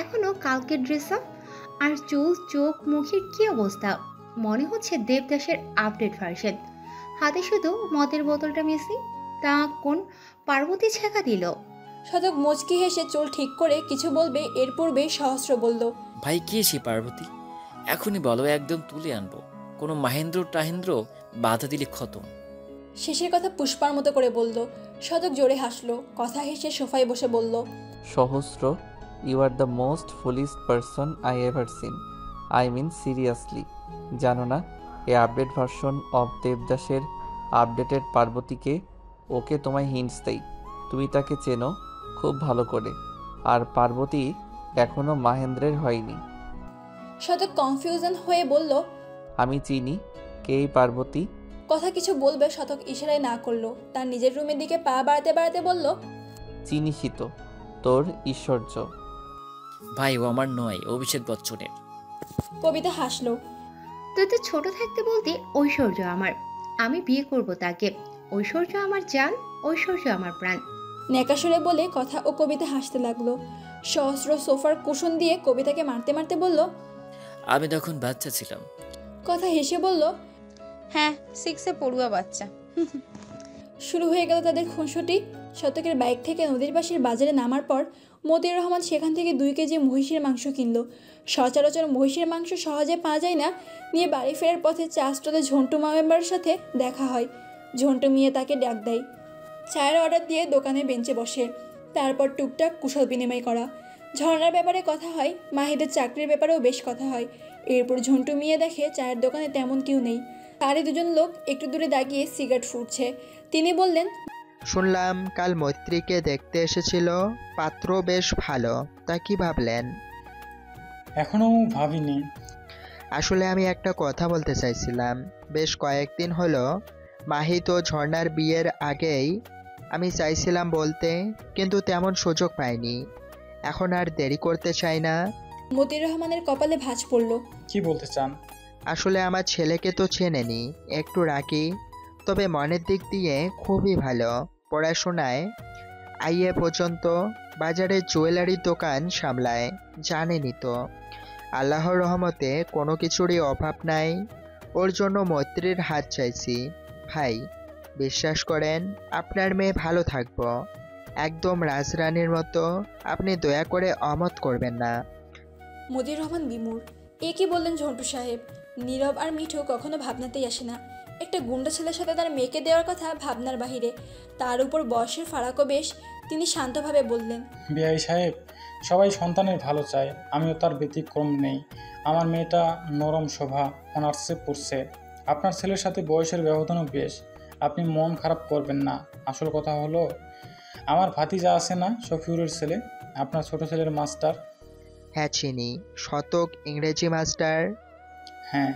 এখনো কালকের ড্রেস আপ আর চুল, চোখ, মুখের কি অবস্থা? মনে হচ্ছে দেবদাসের আপডেট ভার্সন। হাতে শুধু মদের বোতলটা মিসিং। তা কোন পার্বতী ছেঁকা দিল? শতক মুচকি হেসে চুল ঠিক করে কিছু বলবে, এর পূর্বে সহস্র বলল, ভাই কে সে পার্বতী? এখনই বলো, একদম তুলে আনবো। কোনো মাহেন্দ্র টাহেন্দ্র বাধা দিলে খতম। শেষের কথা পুষ্পার মতো করে বলল। শতক জোরে হাসলো। কথা হেসে সোফায় বসে বলল, Sahasra, you are the most foolish person I ever seen. I mean seriously. জানো না এই আপডেট ভার্সন অফ দেবদাসের আপডেটেড পার্বতীকে? ওকে তোমায় হিন্টস দেই, তুমি তাকে চেনো খুব ভালো করে। আর পার্বতী এখনো মাহেন্দ্রের হয়নি। শতক কনফিউশন হয়ে বলল, আমি চিনি কে এই পার্বতী। কথা কিছু বলবে, শতক ইশারায় না করলো। তার নিজের রুমের দিকে পা বাড়াতে বাড়াতে বলল, চিনিসই তো, তোর ঈশ্বর্য। ভাই ও আমার নয়, অভিষেক বচ্চনের। কবিতা হাসলো। তুই তো ছোট থাকতে বলতে ঐশ্বর্য আমার। আমি বিয়ে করব তাকে। ঐশ্বর্য আমার জান, ঐশ্বর্য আমার প্রাণ। নেকাসুরে বলে কথা ও কবিতা হাসতে লাগলো। সহস্র সোফার কুশন দিয়ে কবিতাকে মারতে মারতে বলল, আমি তখন বাচ্চা ছিলাম। কথা হেসে বলল, হ্যাঁ, 6-এ পড়ুয়া বাচ্চা। শুরু হয়ে গেল তাদের খুনসুটি। শতকের বাইক থেকে নদীর পাশের বাজারে নামার পর মতিউর রহমান সেখান থেকে 2 কেজি মহিষের মাংস কিনল। সচরাচর মহিষের মাংস সহজে পাওয়া যায় না। নিয়ে বাড়ি ফেরার পথে চা স্টলে ঝন্টু মেম্বারের সাথে দেখা হয়। ঝন্টু মিয়া তাকে ডাক দেয়। চায়ের অর্ডার দিয়ে দোকানে বেঞ্চে বসে। তারপর টুকটাক কুশল বিনিময় করা। ঝর্ণার ব্যাপারে কথা হয়, মাহিদের চাকরির ব্যাপারেও বেশ কথা হয়। এরপর ঝন্টু মিয়া দেখে চায়ের দোকানে তেমন কেউ নেই। তারই দুজন লোক একটু দূরে দাগিয়ে সিগারেট ফুটছে। তিনি বললেন, শুনলাম কাল মৈত্রীকে দেখতে এসেছিল, পাত্র বেশ ভালো, তা কি ভাবলেন? এখনও ভাবিনি। আসলে আমি একটা কথা বলতে চাইছিলাম। বেশ কয়েকদিন হলো মাহি তো ঝর্ণার বিয়ের আগেই আমি চাইছিলাম বলতে, কিন্তু তেমন সুযোগ পাইনি। এখন আর দেরি করতে চাই না। মতিউর রহমানের কপালে ভাঁজ পড়ল। কি বলতে চান? আসলে আমার ছেলেকে তো চেনেনি, একটু রাগী, তবে মনের দিক দিয়ে খুবই ভালো। পড়াশোনায় আইএ পর্যন্ত, বাজারে জুয়েলারির দোকান সামলায়, জানেনই তো। আল্লাহর রহমতে কোনো কিছুরই অভাব নাই। ওর জন্য মৈত্রীর হাত চাইছি। ভাই, বিশ্বাস করেন আপনার মেয়ে ভালো থাকবো, একদম রাজরানীর মতো। আপনি দয়া করে অমত করবেন না। মতিউর রহমান বিমূঢ়। এ কি বললেন ঝন্টু সাহেব? নীরব আর মিঠু কখনো ভাবনাতেই আসে না। একটা গুন্ডা ছেলের সাথে তার মেয়েকে দেওয়ার কথা ভাবনার বাহিরে, তার উপর বয়সের ফারাকও বেশ। তিনি শান্তভাবে বললেন, বিআই সাহেব, সবাই সন্তানের ভালো চায়, আমিও তার ব্যতিক্রম নেই। আমার মেয়েটা নরম শোভা, অনার্সে পড়ছে। আপনার ছেলের সাথে বয়সের ব্যবধানও বেশ, আপনি মন খারাপ করবেন না। আসল কথা হলো, আমার ভাতিজা আছে না, শফিউরের ছেলে, আপনার ছোট ছেলের মাস্টার। হ্যাঁ চিনি, শতক ইংরেজি মাস্টার। হ্যাঁ,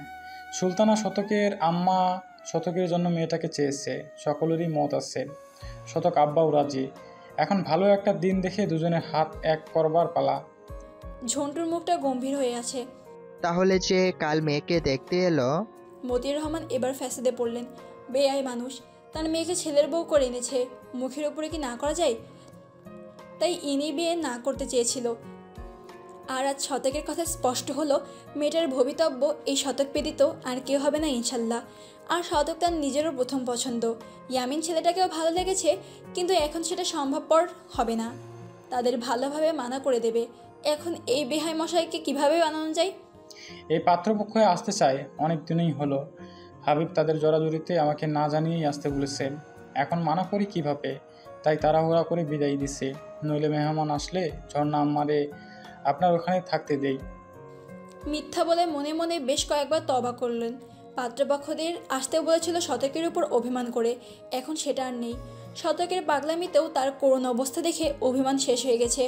সুলতানা শতকের আম্মা শতকের জন্য মেয়েটাকে চেয়েছে, সকলেরই মত আছে। শতক আব্বাও রাজি। এখন ভালো একটা দিন দেখে দুজনের হাত এক করবার পালা। ঝন্টুর মুখটা গম্ভীর হয়ে আছে। তাহলে যে কাল মেয়েকে দেখতে এলো? মতিউর রহমান এবার ফ্যাসাদে পড়লেন। বেআই মানুষ, তার মেয়েকে ছেলের বউ করে এনেছে, মুখের উপরে কি না করা যায়? তাই ইনি বিয়ে না করতে চেয়েছিল। আর আজ শতকের কথা স্পষ্ট হলো, মেয়েটার ভবিতব্য এই শতক ব্যতীত আর কেউ হবে না ইনশাল্লাহ। আর শতক তার নিজেরও প্রথম পছন্দ। ইয়ামিন ছেলেটাকেও ভালো লেগেছে, কিন্তু এখন সেটা সম্ভবপর হবে না। তাদের ভালোভাবে মানা করে দেবে। এখন এই বেহাই মশাইকে কিভাবে বানানো যায়? এই পাত্রপক্ষ আসতে চায় অনেক দিনই হলো। হাবিব তাদের জড়াজড়িতে আমাকে না জানিয়েই আসতে বলেছে। এখন মানা করি কিভাবে? তাই তাড়াহুড়া করে বিদায় দিছে। নইলে মেহমান আসলে ঝর্ণা আম্মারে আপনার ওখানে থাকতে দেই। মিথ্যা বলে মনে মনে বেশ কয়েকবার তওবা করলেন। পাত্রপক্ষদের আসতেও বলেছিল শতকের উপর অভিমান করে, এখন সেটা আর নেই। শতকের পাগলামিতেও তার করুণ অবস্থা দেখে অভিমান শেষ হয়ে গেছে।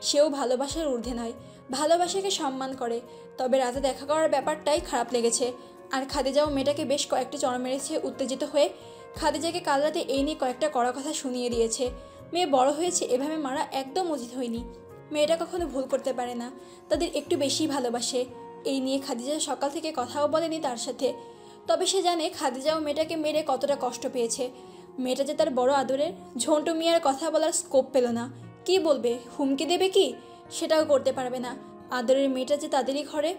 সেও ভালোবাসার ঊর্ধ্বে নয়, ভালোবাসাকে সম্মান করে। তবে রাতে দেখা করার ব্যাপারটাই খারাপ লেগেছে। আর খাদিজাও মেয়েটাকে বেশ কয়েকটি চড় মেরেছে উত্তেজিত হয়ে। খাদিজাকে কাল রাতে এই নিয়ে কয়েকটা কড়া কথা শুনিয়ে দিয়েছে। মেয়ে বড় হয়েছে, এভাবে মারা একদম উচিত হয়নি। মেয়েটা কখনো ভুল করতে পারে না, তাদের একটু বেশিই ভালোবাসে। এই নিয়ে খাদিজা সকাল থেকে কথাও বলেনি তার সাথে। তবে সে জানে খাদিজাও মেয়েটাকে মেরে কতটা কষ্ট পেয়েছে। মেয়েটা যে তার বড় আদরের। ঝন্টু মিয়ার কথা বলার স্কোপ পেল না। কি বলবে? হুমকি দেবে কি? সেটাও করতে পারবে না। আদরের মেয়েটা যে তাদেরই ঘরে,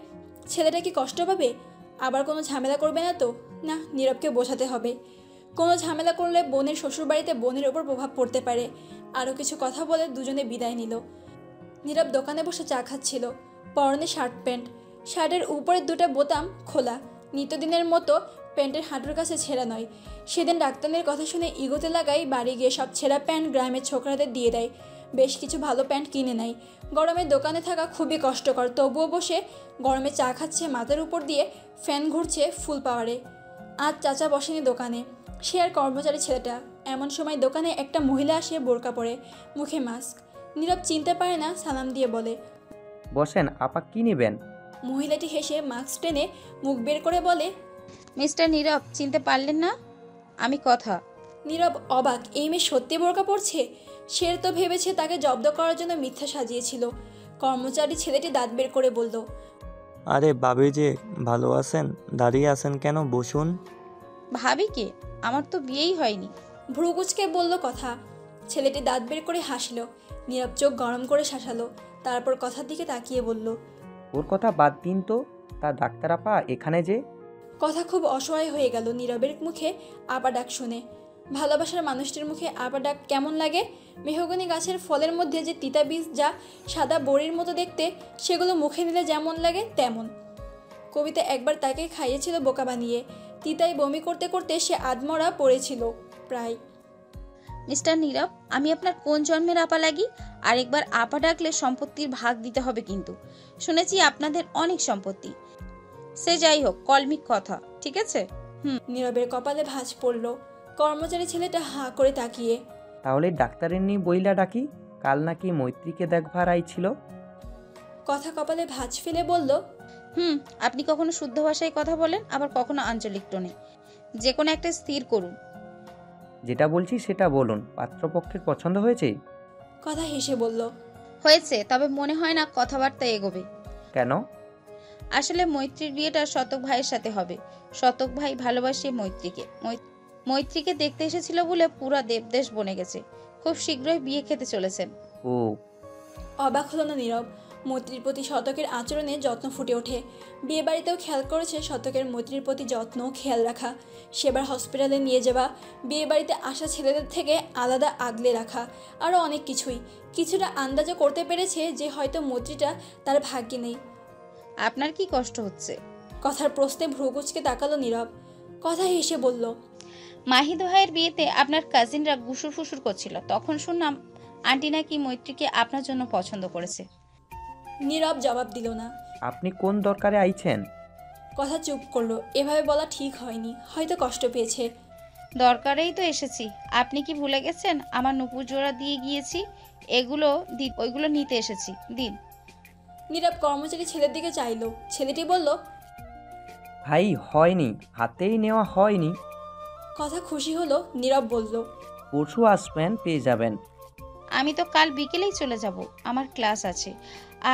ছেলেটা কি কষ্ট পাবে? আবার কোনো ঝামেলা করবে না তো? না, নীরবকে বোঝাতে হবে। কোনো ঝামেলা করলে বোনের শ্বশুরবাড়িতে বোনের ওপর প্রভাব পড়তে পারে। আরও কিছু কথা বলে দুজনে বিদায় নিল। নীরব দোকানে বসে চা খাচ্ছিল। পরনে শার্ট প্যান্ট, শার্টের উপরের দুটো বোতাম খোলা। নিত্যদিনের মতো প্যান্টের হাঁটুর কাছে ছেঁড়া নয়। সেদিন ডাক্তারের কথা শুনে ইগোতে লাগাই বাড়ি গিয়ে সব ছেঁড়া প্যান্ট গ্রামের ছোকরাদের দিয়ে দেয়। বেশ কিছু ভালো প্যান্ট কিনে নেয়। গরমে দোকানে থাকা খুবই কষ্টকর, তবুও বসে গরমে চা খাচ্ছে, মাথার উপর দিয়ে ফ্যান ঘুরছে ফুল পাওয়ারে। আজ চাচা বসেনি দোকানে, সে আর কর্মচারী ছেলেটা। এমন সময় দোকানে একটা মহিলা আসে, বোরকা পরে, মুখে মাস্ক। নীরব চিনতে পারে না, সালাম দিয়ে বলে, বসেন আপা, কি নেবেন? মহিলাটি হেসে মাস্ক টেনে মুখ বের করে বলে, মিস্টার নীরব, চিনতে পারলেন না? আমি কথা। নীরব অবাক, এই মেয়ে সত্যি বোরকা পরছে? শের তো ভেবেছে তাকে জব্দ করার জন্য মিথ্যা সাজিয়েছিল। কর্মচারী ছেলেটি দাঁত বের করে বলল, আরে ভাবি যে, ভালো আছেন? দাঁড়িয়ে আছেন কেন? বসুন। ভাবি কে? আমার তো বিয়েই হয়নি। ভ্রুকুচকে বলল কথা। ছেলেটি দাঁত বের করে হাসল। নীরব চোখ গরম করে শাসালো, তারপর কথার দিকে তাকিয়ে বলল, ওর কথা বাদ দিন তো, তা ডাক্তার আপা এখানে যে। কথা খুব অসহায় হয়ে গেল নীরবের মুখে আপা ডাক শুনে। ভালোবাসার মানুষটির মুখে আপা ডাক কেমন লাগে? মেহগনি গাছের ফলের মধ্যে যে তিতা বীজ, যা সাদা বড়ির মতো দেখতে, সেগুলো মুখে নিলে যেমন লাগে তেমন। কবিতা একবার তাকে খাইয়েছিল বোকা বানিয়ে। তিতায় বমি করতে করতে সে আধমরা পড়েছিল প্রায়। মিস্টার নীরব, আমি আপনার কোন জন্মের আপা লাগি? আরেকবার আপা ডাকলে সম্পত্তির ভাগ দিতে হবে কিন্তু। শুনেছি আপনাদের অনেক সম্পত্তি। সে যাই হোক, কলমিক কথা, ঠিক আছে? নীরবের কপালে ভাঁজ পড়ল। কর্মচারী ছেলেটা হাঁ করে তাকিয়ে। তাহলে ডাক্তারের নিয়ে বইলা ডাকি, কাল নাকি মৈত্রীকে দেখবার আইছিল। কথা কপালে ভাঁজ ফেলে বলল, আপনি কখনো শুদ্ধ ভাষায় কথা বলেন, আবার কখনো আঞ্চলিক টোনে। যে কোনো একটা স্থির করুন। যেটা বলছি সেটা বলুন। পাত্রপক্ষের পছন্দ হয়েছে? কথা হেসে বলল, হয়েছে, তবে মনে হয় না কথাবার্তা এগোবে। কেন? আসলে মৈত্রীর বিয়েটা শতক ভাইয়ের সাথে হবে। শতক ভাই ভালোবাসে মৈত্রীকে। মৈত্রীকে দেখতে এসেছিল বলে পুরা দেবদেশ বনে গেছে। খুব শীঘ্রই বিয়ে খেতে চলেছেন। ও। অবাক হলো না নীরব। মৈত্রীর প্রতি শতকের আচরণে যত্ন ফুটে ওঠে। বিয়ে বাড়িতেও খেয়াল করেছে শতকের মৈত্রীর প্রতি যত্ন খেয়াল রাখা, সেবার হসপিটালে নিয়ে যাওয়া, বিয়ে বাড়িতে আসা ছেলেদের থেকে আলাদা আগলে রাখা, আরও অনেক কিছুই। কিছুটা আন্দাজও করতে পেরেছে যে হয়তো মৈত্রীটা তার ভাগ্যে নেই। আপনার কি কষ্ট হচ্ছে? কথার প্রশ্নে ভ্রুকুচকে তাকালো নীরব। কথা হেসে বলল, মাহিদ ভাইয়ের বিয়েতে আপনার কাজিনরা গুসুর ফুসুর করছিল, তখন শুনলাম আন্টি নাকি মৈত্রীকে আপনার জন্য পছন্দ করেছে। নীরব জবাব দিল না। আপনি কোন দরকারে আইছেন? কথা চুপ করলো। এভাবে বলা ঠিক হয়নি, হয়তো কষ্ট পেয়েছে। দরকারেই তো এসেছি। আপনি কি ভুলে গেছেন আমার নুপুর জোড়া দিয়ে গিয়েছি? ওইগুলো নিতে এসেছি, দিন। নীরব কর্মচারী ছেলের দিকে চাইলো। ছেলেটি বলল, ভাই হয়নি, হাতেই নেওয়া হয়নি। কথা খুশি হলো। নীরব বলল, পরশু আসবেন, পেয়ে যাবেন। আমি তো কাল বিকেলেই চলে যাব, আমার ক্লাস আছে,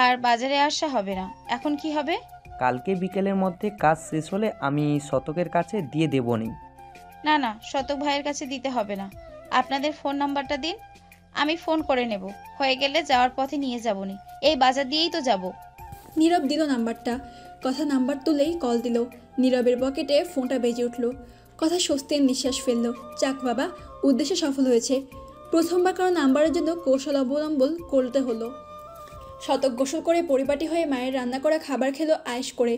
আর বাজারে আসা হবে না। এখন কি হবে? কালকে বিকেলের মধ্যে কাজ শেষ হলে আমি শতকের কাছে দিয়ে দেবনি। না না, শতক ভাইয়ের কাছে দিতে হবে না। আপনাদের ফোন নাম্বারটা দিন, আমি ফোন করে নেব। হয়ে গেলে যাওয়ার পথে নিয়ে যাবনি। এই বাজার দিয়েই তো যাব। নীরব দিল নাম্বারটা। কথা নাম্বার তুলেই কল দিল। নীরবের পকেটে ফোনটা বেজে উঠল। কথা স্বস্তির নিঃশ্বাস ফেলল। যাক বাবা, উদ্দেশ্য সফল হয়েছে। প্রথমবার কারো নাম্বারের জন্য কৌশল অবলম্বন করতে হলো। শতক গোসল করে পরিপাটি হয়ে মায়ের রান্না করা খাবার খেলো আয়েশ করে।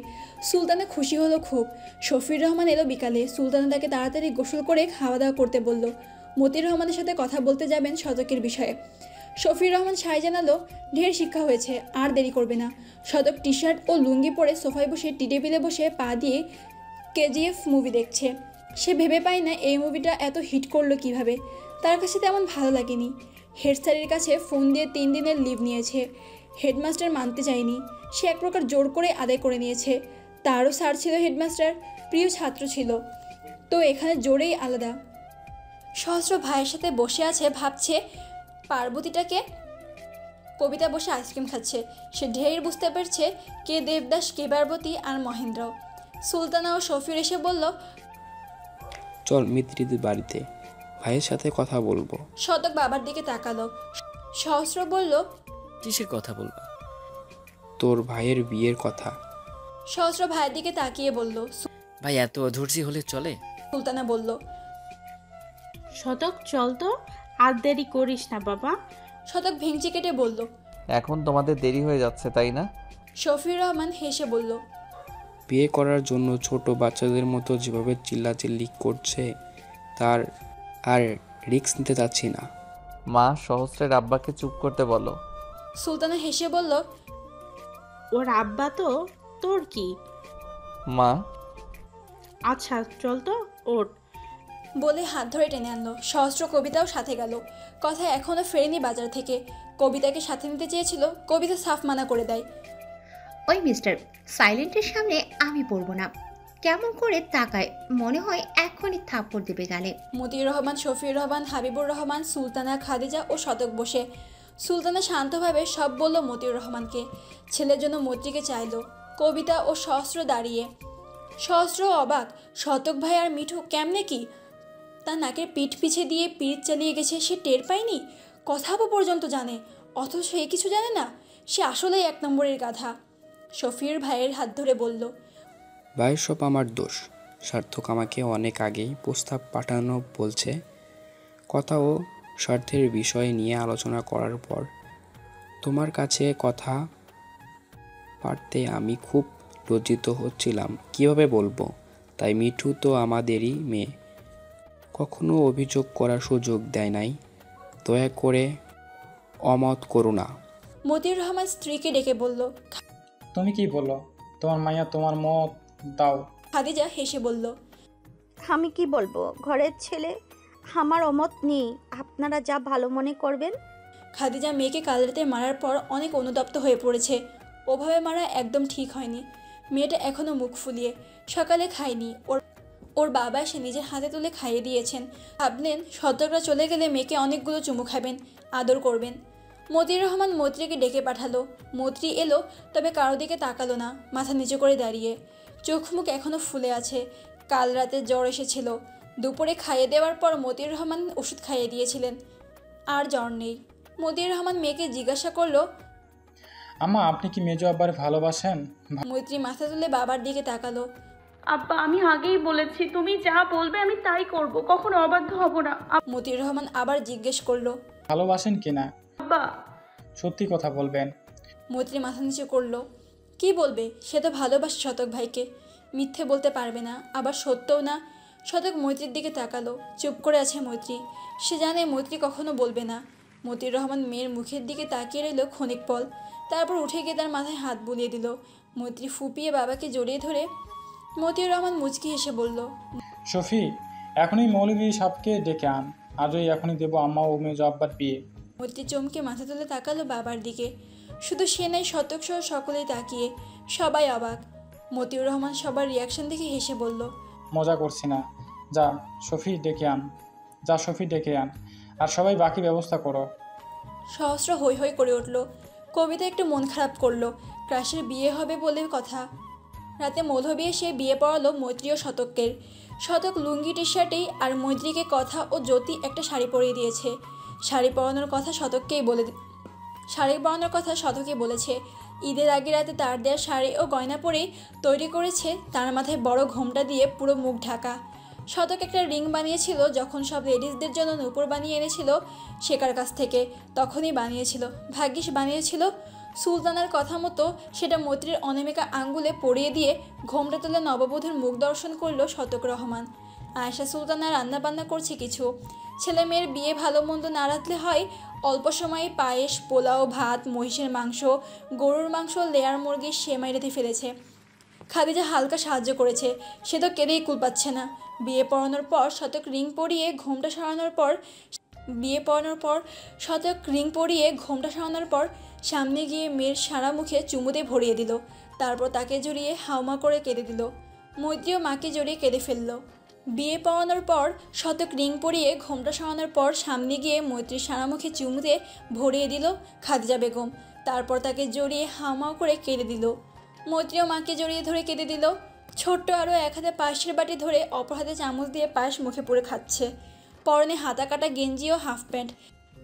সুলতানা খুশি হলো খুব। শফির রহমান এলো বিকালে। সুলতানা তাকে তাড়াতাড়ি গোসল করে খাওয়া দাওয়া করতে বলল। মতিউর রহমানের সাথে কথা বলতে যাবেন শতকের বিষয়ে। শফির রহমান সায় জানালো, ঢের শিক্ষা হয়েছে, আর দেরি করবে না। শতক টি শার্ট ও লুঙ্গি পরে সোফায় বসে টি টেবিলে বসে পা দিয়ে কেজিএফ মুভি দেখছে। সে ভেবে পায় না এই মুভিটা এত হিট করলো কিভাবে। তার কাছে তেমন ভালো লাগেনি। হেড স্যারের কাছে ফোন দিয়ে 3 দিনের লিভ নিয়েছে। হেডমাস্টার মানতে চায়নি। সে এক প্রকার জোর করে আদায় করে নিয়েছে। তারও স্যার ছিল হেডমাস্টার, প্রিয় ছাত্র ছিল, তো এখানে জোরেই আলাদা। সহস্র ভাইয়ের সাথে বসে আছে, ভাবছে পার্বতীটাকে। কবিতা বসে আইসক্রিম খাচ্ছে। সে ঢের বুঝতে পারছে কে দেবদাস, কে পার্বতী আর মহেন্দ্র। সুলতানা ও শফির এসে বলল, চল মিত্রিদের বাড়িতে, ভাইয়ের সাথে কথা বলবো। শতক বাবার দিকে তাকালো। সহস্র বলল, কিসের কথা বলবা? তোর ভাইয়ের বিয়ের কথা। সহস্র ভাইয়ের দিকে তাকিয়ে বলল, ভাই এত অধৈর্য হলে চলে? সুলতানা বলল, শতক চল তো, আর দেরি করিস না বাবা। শতক ভেঙচি কেটে বলল, এখন তোমাদের দেরি হয়ে যাচ্ছে তাই না? শফির রহমান হেসে বলল, বিয়ে করার জন্য ছোট বাচ্চাদের মতো যেভাবে চিল্লাচিল্লি করছে, তার আর রিস্ক নিতে চাচ্ছি না। মা, সহস্রের আব্বাকে চুপ করতে বলো। সুলতানা হেসে বলল, ওর আব্বা তো, তোর কি? মা আচ্ছা চল তো, ওঠ। বলে হাত ধরে টেনে আনলো। সহস্র কবিতাও সাথে গেল। কথা এখনও ফেরেনি বাজার থেকে। কবিতাকে সাথে নিতে চেয়েছিল, কবিতা সাফ মানা করে দেয়। ওই মিস্টার সাইলেন্টের সামনে আমি পড়বো না। কেমন করে তাকায়, মনে হয় এখনই থাপ্পড় দেবে গালে। মতিউর রহমান, শফিউর রহমান, হাবিবুর রহমান, সুলতানা, খাদিজা ও শতক বসে। সুলতানা শান্তভাবে সব বলল মতিউর রহমানকে। ছেলের জন্য মৈত্রীকে চাইলো। কবিতা ও সহস্র দাঁড়িয়ে। সহস্র অবাক, শতক ভাই আর মিঠু কেমনে কি তার নাকের পিঠ পিছে দিয়ে পিঠ চালিয়ে গেছে, সে টের পায়নি। কথা পর্যন্ত জানে, অথচ সে কিছু জানে না। সে আসলেই 1 নম্বরের গাধা। শফির ভাইয়ের হাত ধরে বলল, ভাই সব আমার দোষ। সার্থক আমাকে অনেক আগেই প্রস্তাব পাঠানো বলছে। কথা ও স্বার্থের বিষয় নিয়ে আলোচনা করার পর তোমার কাছে কথা পাঠতে আমি খুব লজ্জিত হচ্ছিলাম, কিভাবে বলবো। তাই মিঠু তো আমাদেরই মেয়ে, কখনো অভিযোগ করার সুযোগ দেয় নাই। দয়া করে অমত করো না। মতিউর রহমান স্ত্রীকে ডেকে বলল। তুমি কি বলো? তোমার মাইয়া তোমার মত দাও। খাদিজা হেসে বলল, আমি কি বলবো, ঘরের ছেলে, আমার অমত নেই, আপনারা যা ভালো মনে করবেন। খাদিজা মেয়েকে কাল রাতে মারার পর অনেক অনুতপ্ত হয়ে পড়েছে। ওভাবে মারা একদম ঠিক হয়নি। মেয়েটা এখনও মুখ ফুলিয়ে, সকালে খায়নি। ওর বাবা এসে নিজের হাতে তুলে খাইয়ে দিয়েছেন। ভাবলেন শতকরা চলে গেলে মেয়েকে অনেকগুলো চুমু খাবেন, আদর করবেন। মতিউর রহমান মৈত্রীকে ডেকে পাঠালো। মৈত্রী এলো, তবে কারো দিকে তাকালো না, মাথা নিচু করে দাঁড়িয়ে। চোখ মুখ এখনও ফুলে আছে। কাল রাতে জ্বর এসেছিল। দুপুরে খাইয়ে দেওয়ার পর মতিউর রহমান ওষুধ খাইয়ে দিয়েছিলেন, আর জ্বর নেই। মতিউর রহমান মেয়েকে জিজ্ঞাসা করলো, আম্মা আপনি কি মেজো আব্বার ভালোবাসেন? মৈত্রী মাথা তুলে বাবার দিকে তাকালো। আব্বা, আমি আগেই বলেছি তুমি যা বলবে আমি তাই করব, কখনো অবাধ্য হব না। মতিউর রহমান আবার জিজ্ঞেস করলো, ভালোবাসেন কিনা? আব্বা, সত্যি কথা বলবেন। মৈত্রী মাথা নিচু করলো। কি বলবে? সে তো ভালোবাসে শতক ভাইকে, মিথ্যে বলতে পারবে না, আবার সত্যও না। শতক মৈত্রীর দিকে তাকালো। চুপ করে আছে মৈত্রী। সে জানে মৈত্রী কখনো বলবে না। মতিউর রহমান মেয়ের মুখের দিকে তাকিয়ে রইল ক্ষণিক পল, তারপর উঠে গিয়ে তার মাথায় হাত বুলিয়ে দিল। মৈত্রী ফুপিয়ে বাবাকে জড়িয়ে ধরে মতিউর রহমান মুচকি হেসে বলল, শফি, এখনই মৌলভী সাহেবকে ডেকে আন, আজই এখনই দেবো আম্মা ও মেজো আব্বার বিয়ে। মৈত্রী চমকে মাথা তুলে তাকালো বাবার দিকে। শুধু সে নাই, শতক সহ সকলেই তাকিয়ে, সবাই অবাক। মতিউর রহমান সবার রিয়াকশন দেখে হেসে বলল, মজা করছি না, যা শফি ডেকে আন, যা শফি ডেকে আন, আর সবাই বাকি ব্যবস্থা করো। সহস্র হৈ হৈ করে উঠল। কবিতা একটু মন খারাপ করলো। ক্রাশের বিয়ে হবে বলে কথা। রাতে মৌলভী এসে বিয়ে পড়ালো মৈত্রী ও শতকের। শতক লুঙ্গি টি শার্টেই, আর মৈত্রীকে কথা ও জ্যোতি একটা শাড়ি পরিয়ে দিয়েছে। শাড়ি পরানোর কথা শতকই বলেছে। ঈদের আগে রাতে তার দেওয়া শাড়ি ও গয়না পরেই তৈরি করেছে, তার মাথায় বড় ঘোমটা দিয়ে পুরো মুখ ঢাকা। শতক একটা রিং বানিয়েছিল যখন সব লেডিসদের জন্য নূপুর বানিয়ে এনেছিল শেখার কাছ থেকে, তখনই বানিয়েছিল। ভাগ্যিস বানিয়েছিল। সুলতানার কথা মতো সেটা মৈত্রীর অনামিকা আঙ্গুলে পরিয়ে দিয়ে ঘোমটা তুলে নববধূর মুখ দর্শন করল শতক রহমান। আয়েশা সুলতানা রান্নাবান্না করছে কিছু। ছেলে মেয়ের বিয়ে ভালো মন্দ না রাখলে হয় অল্প সময়ে পায়েস, পোলাও, ভাত, মহিষের মাংস, গরুর মাংস, লেয়ার মুরগির সেমাই রেঁধে ফেলেছে। খাদিজা হালকা সাহায্য করেছে। সে তো কেঁদেই কুল পাচ্ছে না। বিয়ে পড়ানোর পর শতক রিং পরিয়ে ঘোমটা সরানোর পর সামনে গিয়ে মেয়ের সারা মুখে চুমুতে ভরিয়ে দিল। তারপর তাকে জড়িয়ে হাউমা করে কেঁদে দিল। মৈত্রীও মাকে জড়িয়ে কেঁদে ফেলল। বিয়ে পড়ানোর পর শতক রিং পরিয়ে ঘোমটা সরানোর পর সামনে গিয়ে মৈত্রীর সারা মুখে চুমুতে ভরিয়ে দিল খাদিজা বেগম। তারপর তাকে জড়িয়ে হাউমাও করে কেঁদে দিল। মৈত্রীও মাকে জড়িয়ে ধরে কেঁদে দিল। ছোট্ট আরও এক হাতে পায়েসের বাটি ধরে অপর হাতে চামচ দিয়ে পায়েস মুখে পুরে খাচ্ছে। পরনে হাতা কাটা গেঞ্জি ও হাফ প্যান্ট।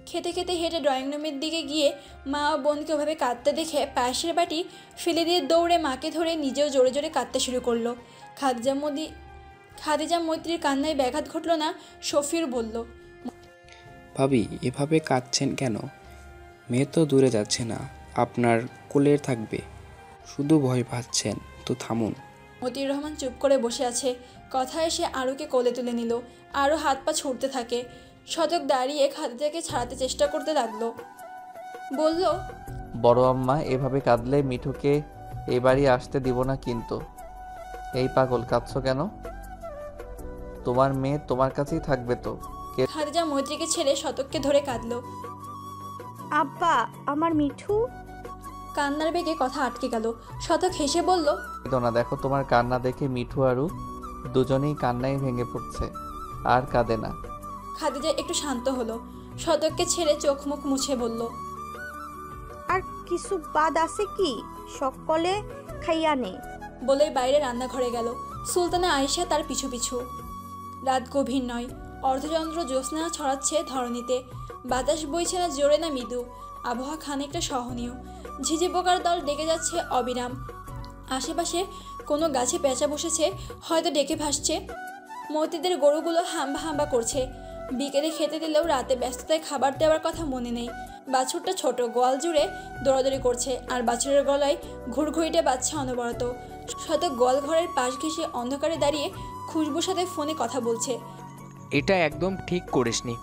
খেতে খেতে হেঁটে ড্রয়িং রুমের দিকে গিয়ে মা ও বোনকে ওভাবে কাঁদতে দেখে পায়েসের বাটি ফেলে দিয়ে দৌড়ে মাকে ধরে নিজেও জোরে জোরে কাঁদতে শুরু করলো। খাদিজা মৈত্রীর কান্নায় ব্যাঘাত ঘটল না। শফির বলল, ভাবি এভাবে কাঁদছেন কেন? মেয়ে তো দূরে যাচ্ছে না, আপনার কোলে থাকবে, শুধু ভয় পাচ্ছেন তো থামুন। মতিউর রহমান চুপ করে বসে আছে। কথা এসে আরুকে কোলে তুলে নিল। আরও হাত পা ছুটতে থাকে। শতক দাঁড়িয়ে খাদিজাকে ছাড়াতে চেষ্টা করতে লাগলো। বলল, বড় আম্মা এভাবে কাঁদলে মিঠুকে এই বাড়ি আসতে দিব না কিন্তু। এই পাগল, কাঁদছো কেন? তোমার মেয়ে তোমার কাছেই থাকবে তো। খাদিজা মৈত্রীকে ছেড়ে শতককে ধরে কাঁদলো। আব্বা, আমার মিঠু। কান্নার বেগে কথা আটকে গেল। শতক হেসে বলল, না, দেখো তোমার কান্না দেখে মিঠু আরু দুজনেই কান্নায় ভেঙে পড়ছে, আর কাঁদে না। খাদিজা একটু শান্ত হলো। শতককে ছেড়ে চোখ মুখ মুছে বলল, আর কিছু বাদ আছে কি? সকলে খাইয়া নে। বলেই বাইরে রান্নাঘরে গেল। সুলতানা আয়েশা তার পিছু পিছু। রাত গভীর নয়। অর্ধচন্দ্র জ্যোৎস্না ছড়াচ্ছে ধরণীতে। বাতাস বইছে না জোরে না মৃদু। আবহাওয়া খানিকটা সহনীয়। ঝিঝি পোকার দল ডেকে যাচ্ছে অবিরাম। আশেপাশে কোনো গাছে পেঁচা বসেছে, হয়তো ডেকে ভাসছে। মতিদের গরুগুলো হাম্বা হাম্বা করছে। বিকেলে খেতে দিলেও রাতে ব্যস্ততায় খাবার দেওয়ার কথা মনে নেই। বাছুরটা ছোট, গোয়াল জুড়ে দৌড়াদৌড়ি করছে, আর বাছুরের গলায় ঘুরঘুরিটে বাজছে অনবরত। শতক গোয়াল ঘরের পাশ ঘেঁষে অন্ধকারে দাঁড়িয়ে খুশবুর সাথে ফোনে কথা বলছে। এটা একদম ঠিক করিসনি।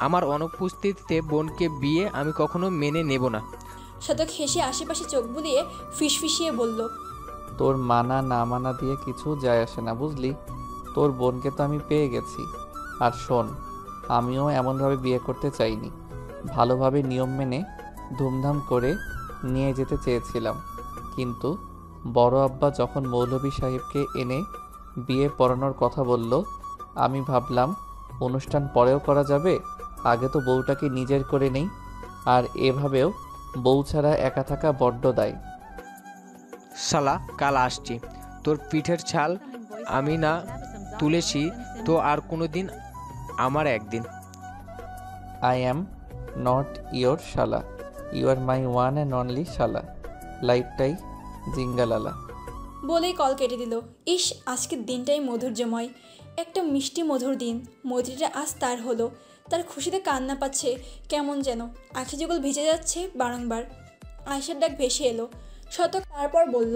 আমার অনুপস্থিতিতে বোনকে বিয়ে আমি কখনো মেনে নেব না। শতক হেসে আশেপাশে চোখ বুলিয়ে ফিসফিসিয়ে বলল, তোর মানা না মানা দিয়ে কিছু যায় আসে না, বুঝলি? তোর বোনকে তো আমি পেয়ে গেছি। আর শোন, আমিও এমনভাবে বিয়ে করতে চাইনি, ভালোভাবে নিয়ম মেনে ধুমধাম করে নিয়ে যেতে চেয়েছিলাম। কিন্তু বড় আব্বা যখন মৌলভী সাহেবকে এনে বিয়ে পড়ানোর কথা বলল, আমি ভাবলাম অনুষ্ঠান পরেও করা যাবে, আগে তো বউটাকে নিজের করে নেই। আর এভাবেও বউ ছাড়া একা থাকা বড্ড দায়। শালা, কাল আসছি। তোর পিঠের ছাল আমি না তুলেছি তো আর কোনো দিন আমার একদিন। আই অ্যাম নট ইয়োর শালা, you are my one and only শালা, লাইফটাই জিঙ্গালালা। বলেই কল কেটে দিল। ইস, আজকের দিনটাই মধুর্যময়, একটা মিষ্টি মধুর দিন। মৈত্রীটা আজ তার হলো। তার খুশিতে কান্না পাচ্ছে কেমন যেন, আখি যুগল ভিজে যাচ্ছে বারংবার। আয়সার ডাক ভেসে এলো। শতক তারপর বলল,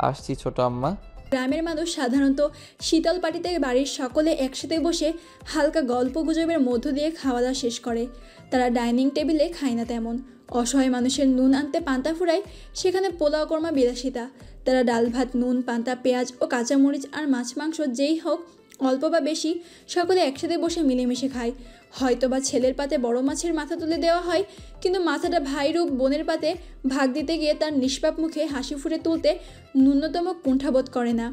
আসছি ছোট আম্মা। গ্রামের মানুষ সাধারণত শীতল পাটিতে বাড়ির সকলে একসাথে বসে হালকা গল্প গুজবের মধ্য দিয়ে খাওয়া দাওয়া শেষ করে। তারা ডাইনিং টেবিলে খায় না তেমন। অসহায় মানুষের নুন আনতে পান্তা ফুরায়, সেখানে পোলাও কর্মা বিলাসিতা। তারা ডাল ভাত, নুন, পান্তা, পেঁয়াজ ও কাঁচামরিচ আর মাছ মাংস যেই হোক, অল্প বা বেশি, সকলে একসাথে বসে মিলেমিশে খায়। হয়তো বা ছেলের পাতে বড় মাছের মাথা তুলে দেওয়া হয়, কিন্তু মাথাটা ভাইরূপ বোনের পাতে ভাগ দিতে গিয়ে তার নিষ্পাপ মুখে হাসি ফুটে তুলতে ন্যূনতম কুণ্ঠাবোধ করে না।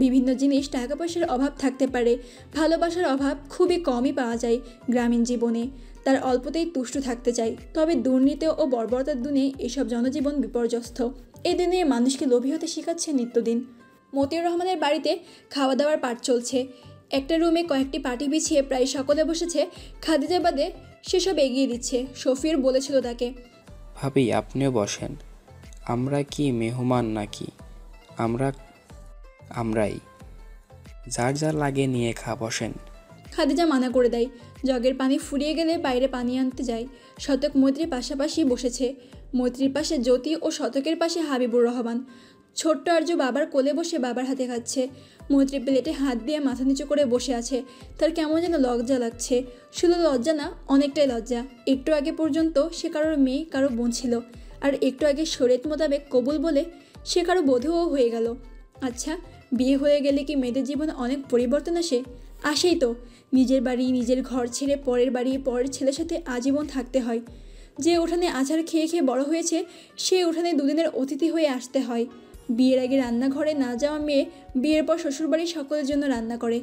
বিভিন্ন জিনিস টাকা পয়সার অভাব থাকতে পারে, ভালোবাসার অভাব খুবই কমই পাওয়া যায় গ্রামীণ জীবনে। তার অল্পতেই তুষ্ট থাকতে চায়। তবে দুর্নীতি ও বর্বরতার দুনিয়ে এসব জনজীবন বিপর্যস্ত। এই দিনে মানুষকে লোভী হতে শেখাচ্ছে নিত্যদিন। মতিউর রহমানের বাড়িতে খাওয়া দাওয়ার পাট চলছে। একটা রুমে কয়েকটি পাটি বিছিয়ে প্রায় সকলে বসেছে। খাদিজা বাদে সেসব এগিয়ে দিচ্ছে। শফির বলেছিল তাকে, ভাবি আপনিও বসেন, আমরা কি মেহমান নাকি? আমরাই যার যার লাগে নিয়ে বসেন। খাদিজা মানা করে দেয়। জগের পানি ফুরিয়ে গেলে বাইরে পানি আনতে যায়। শতক মৈত্রীর পাশাপাশি বসেছে। মৈত্রীর পাশে জ্যোতি ও শতকের পাশে হাবিবুর রহমান। ছোট্ট আর্য বাবার কোলে বসে বাবার হাতে খাচ্ছে। মৈত্রী প্লেটে হাত দিয়ে মাথা নিচু করে বসে আছে। তার কেমন যেন লজ্জা লাগছে। শুধু লজ্জা না, অনেকটাই লজ্জা। একটু আগে পর্যন্ত সে কারোর মেয়ে, কারো বোন ছিল। আর একটু আগে শরীয়ত মোতাবেক কবুল বলে সে কারো বধূও হয়ে গেল। আচ্ছা, বিয়ে হয়ে গেলে কি মেয়েদের জীবনে অনেক পরিবর্তন আসে? আসেই তো। নিজের বাড়ি, নিজের ঘর ছেড়ে পরের বাড়ি, পরের ছেলের সাথে আজীবন থাকতে হয়। যে উঠানে আছাড় খেয়ে খেয়ে বড় হয়েছে, সে উঠানে দুদিনের অতিথি হয়ে আসতে হয়। বিয়ের আগে রান্নাঘরে না যাওয়া মেয়ে বিয়ের পর শ্বশুরবাড়ির সকলের জন্য রান্না করে।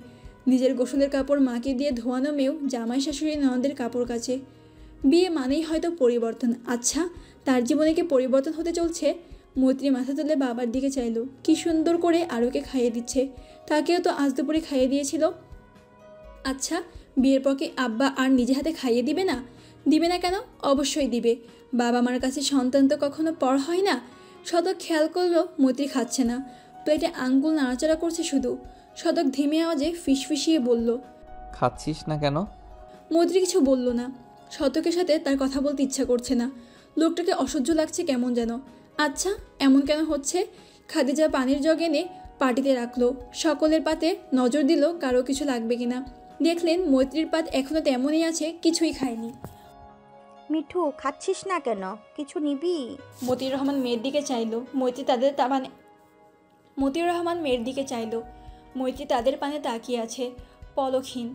নিজের গোসলের কাপড় মাকে দিয়ে ধোয়ানো মেয়েও জামাই শাশুড়ি ননদের কাপড় কাচে। বিয়ে মানেই হয়তো পরিবর্তন। আচ্ছা, তার জীবনে কি পরিবর্তন হতে চলছে? মৈত্রী মাথা তুলে বাবার দিকে চাইল। কি সুন্দর করে আরোকে খাইয়ে দিচ্ছে। তাকেও তো আজ দুপুরে খাইয়ে দিয়েছিল। আচ্ছা, বিয়ের পর কি আব্বা আর নিজে হাতে খাইয়ে দিবে না? দিবে না কেন? অবশ্যই দিবে। বাবা মার কাছে সন্তান তো কখনো পর হয় না। শতক খেয়াল করলো মৈত্রী খাচ্ছে না, প্লেটে আঙ্গুল নাড়াচাড়া করছে শুধু। শতক ধিমে আওয়াজে ফিসফিসিয়ে বলল, খাচ্ছিস না কেন? মৈত্রী কিছু বলল না। শতকের সাথে তার কথা বলতে ইচ্ছা করছে না। লোকটাকে অসহ্য লাগছে কেমন যেন। আচ্ছা, এমন কেন হচ্ছে? খাদিজা পানির জগ এনে পাটিতে রাখলো। সকলের পাতে নজর দিল কারো কিছু লাগবে কিনা। দেখলেন মৈত্রীর পাত এখনো তেমনই আছে, কিছুই খায়নি। মিঠু, খাচ্ছিস না কেন? কিছু নিবি? মতিউর রহমান মেয়ের দিকে চাইলো। মতিউর রহমান মেয়ের দিকে চাইলো। মৈত্রী তাদের পানে তাকিয়ে আছে, পলকহীন।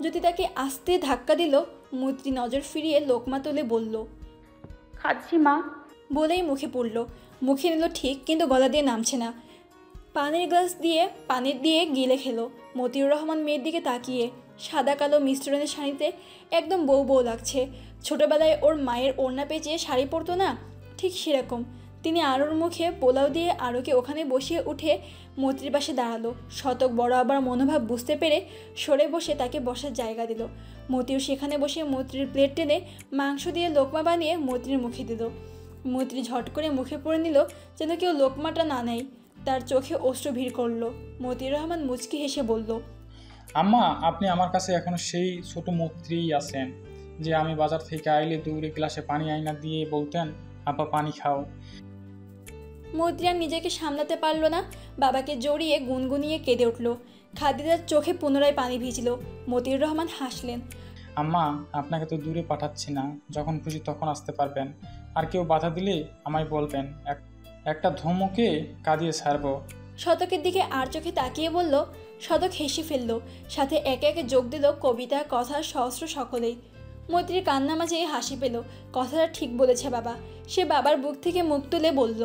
যদি তাকে আস্তে ধাক্কা দিল। মৈত্রী নজর ফিরিয়ে লোকমা তুলে বলল, খাচ্ছি মা। বলেই মুখে পড়ল। মুখে নিল ঠিক, কিন্তু গলা দিয়ে নামছে না। পানির গ্লাস দিয়ে পানির দিয়ে গিলে খেলো। মতিউর রহমান মেয়ের দিকে তাকিয়ে। সাদা কালো মিশ্রণের শাড়িতে একদম বউ বউ লাগছে। ছোটবেলায় ওর মায়ের ওড়না পেঁচিয়ে শাড়ি পরতো না, ঠিক সেরকম। তিনি আরোর মুখে পোলাও দিয়ে আরোকে ওখানে বসিয়ে উঠে মৈত্রীর পাশে দাঁড়ালো। শতক বড় আবার মনোভাব বুঝতে পেরে সরে বসে তাকে বসার জায়গা দিল। মতিও সেখানে বসে মৈত্রীর প্লেট টেনে মাংস দিয়ে লোকমা বানিয়ে মৈত্রীর মুখে দিল। মৈত্রী ঝট করে মুখে পড়ে নিল, যেন কেউ লোকমাটা না নেয়। তার চোখে অশ্রু ভিড় করল। মতিউর রহমান মুচকি হেসে বলল, আম্মা, আপনি আমার কাছে এখনো সেই ছোট মৈত্রীই আছেন যে আমি বাজার থেকে আইলে দৌড়ে গ্লাসে পানি আইনা দিয়ে বলতেন, আপা পানি খাও। মৈত্রী আর নিজেকে সামলাতে পারল না। বাবাকে জড়িয়ে গুনগুনিয়ে কেঁদে উঠল। খাদিজার চোখে পুনরায় পানি ভিজল। মতিউর রহমান হাসলেন। আম্মা, আপনাকে তো দূরে পাঠাচ্ছি না, যখন খুশি তখন আসতে পারবেন। আর কেউ বাধা দিলে আমায় বলবেন, একটা ধমকে কাঁদিয়ে ছাড়বো। শতকের দিকে আর চোখে তাকিয়ে বলল। শতক হেসে ফেলল, সাথে একে একে যোগ দিল কবিতা, কথা, সহস্র সকলেই। মৈত্রীর কান্না মাঝে হাসি পেল। কথাটা ঠিক বলেছে বাবা। সে বাবার বুক থেকে মুখ তুলে বলল,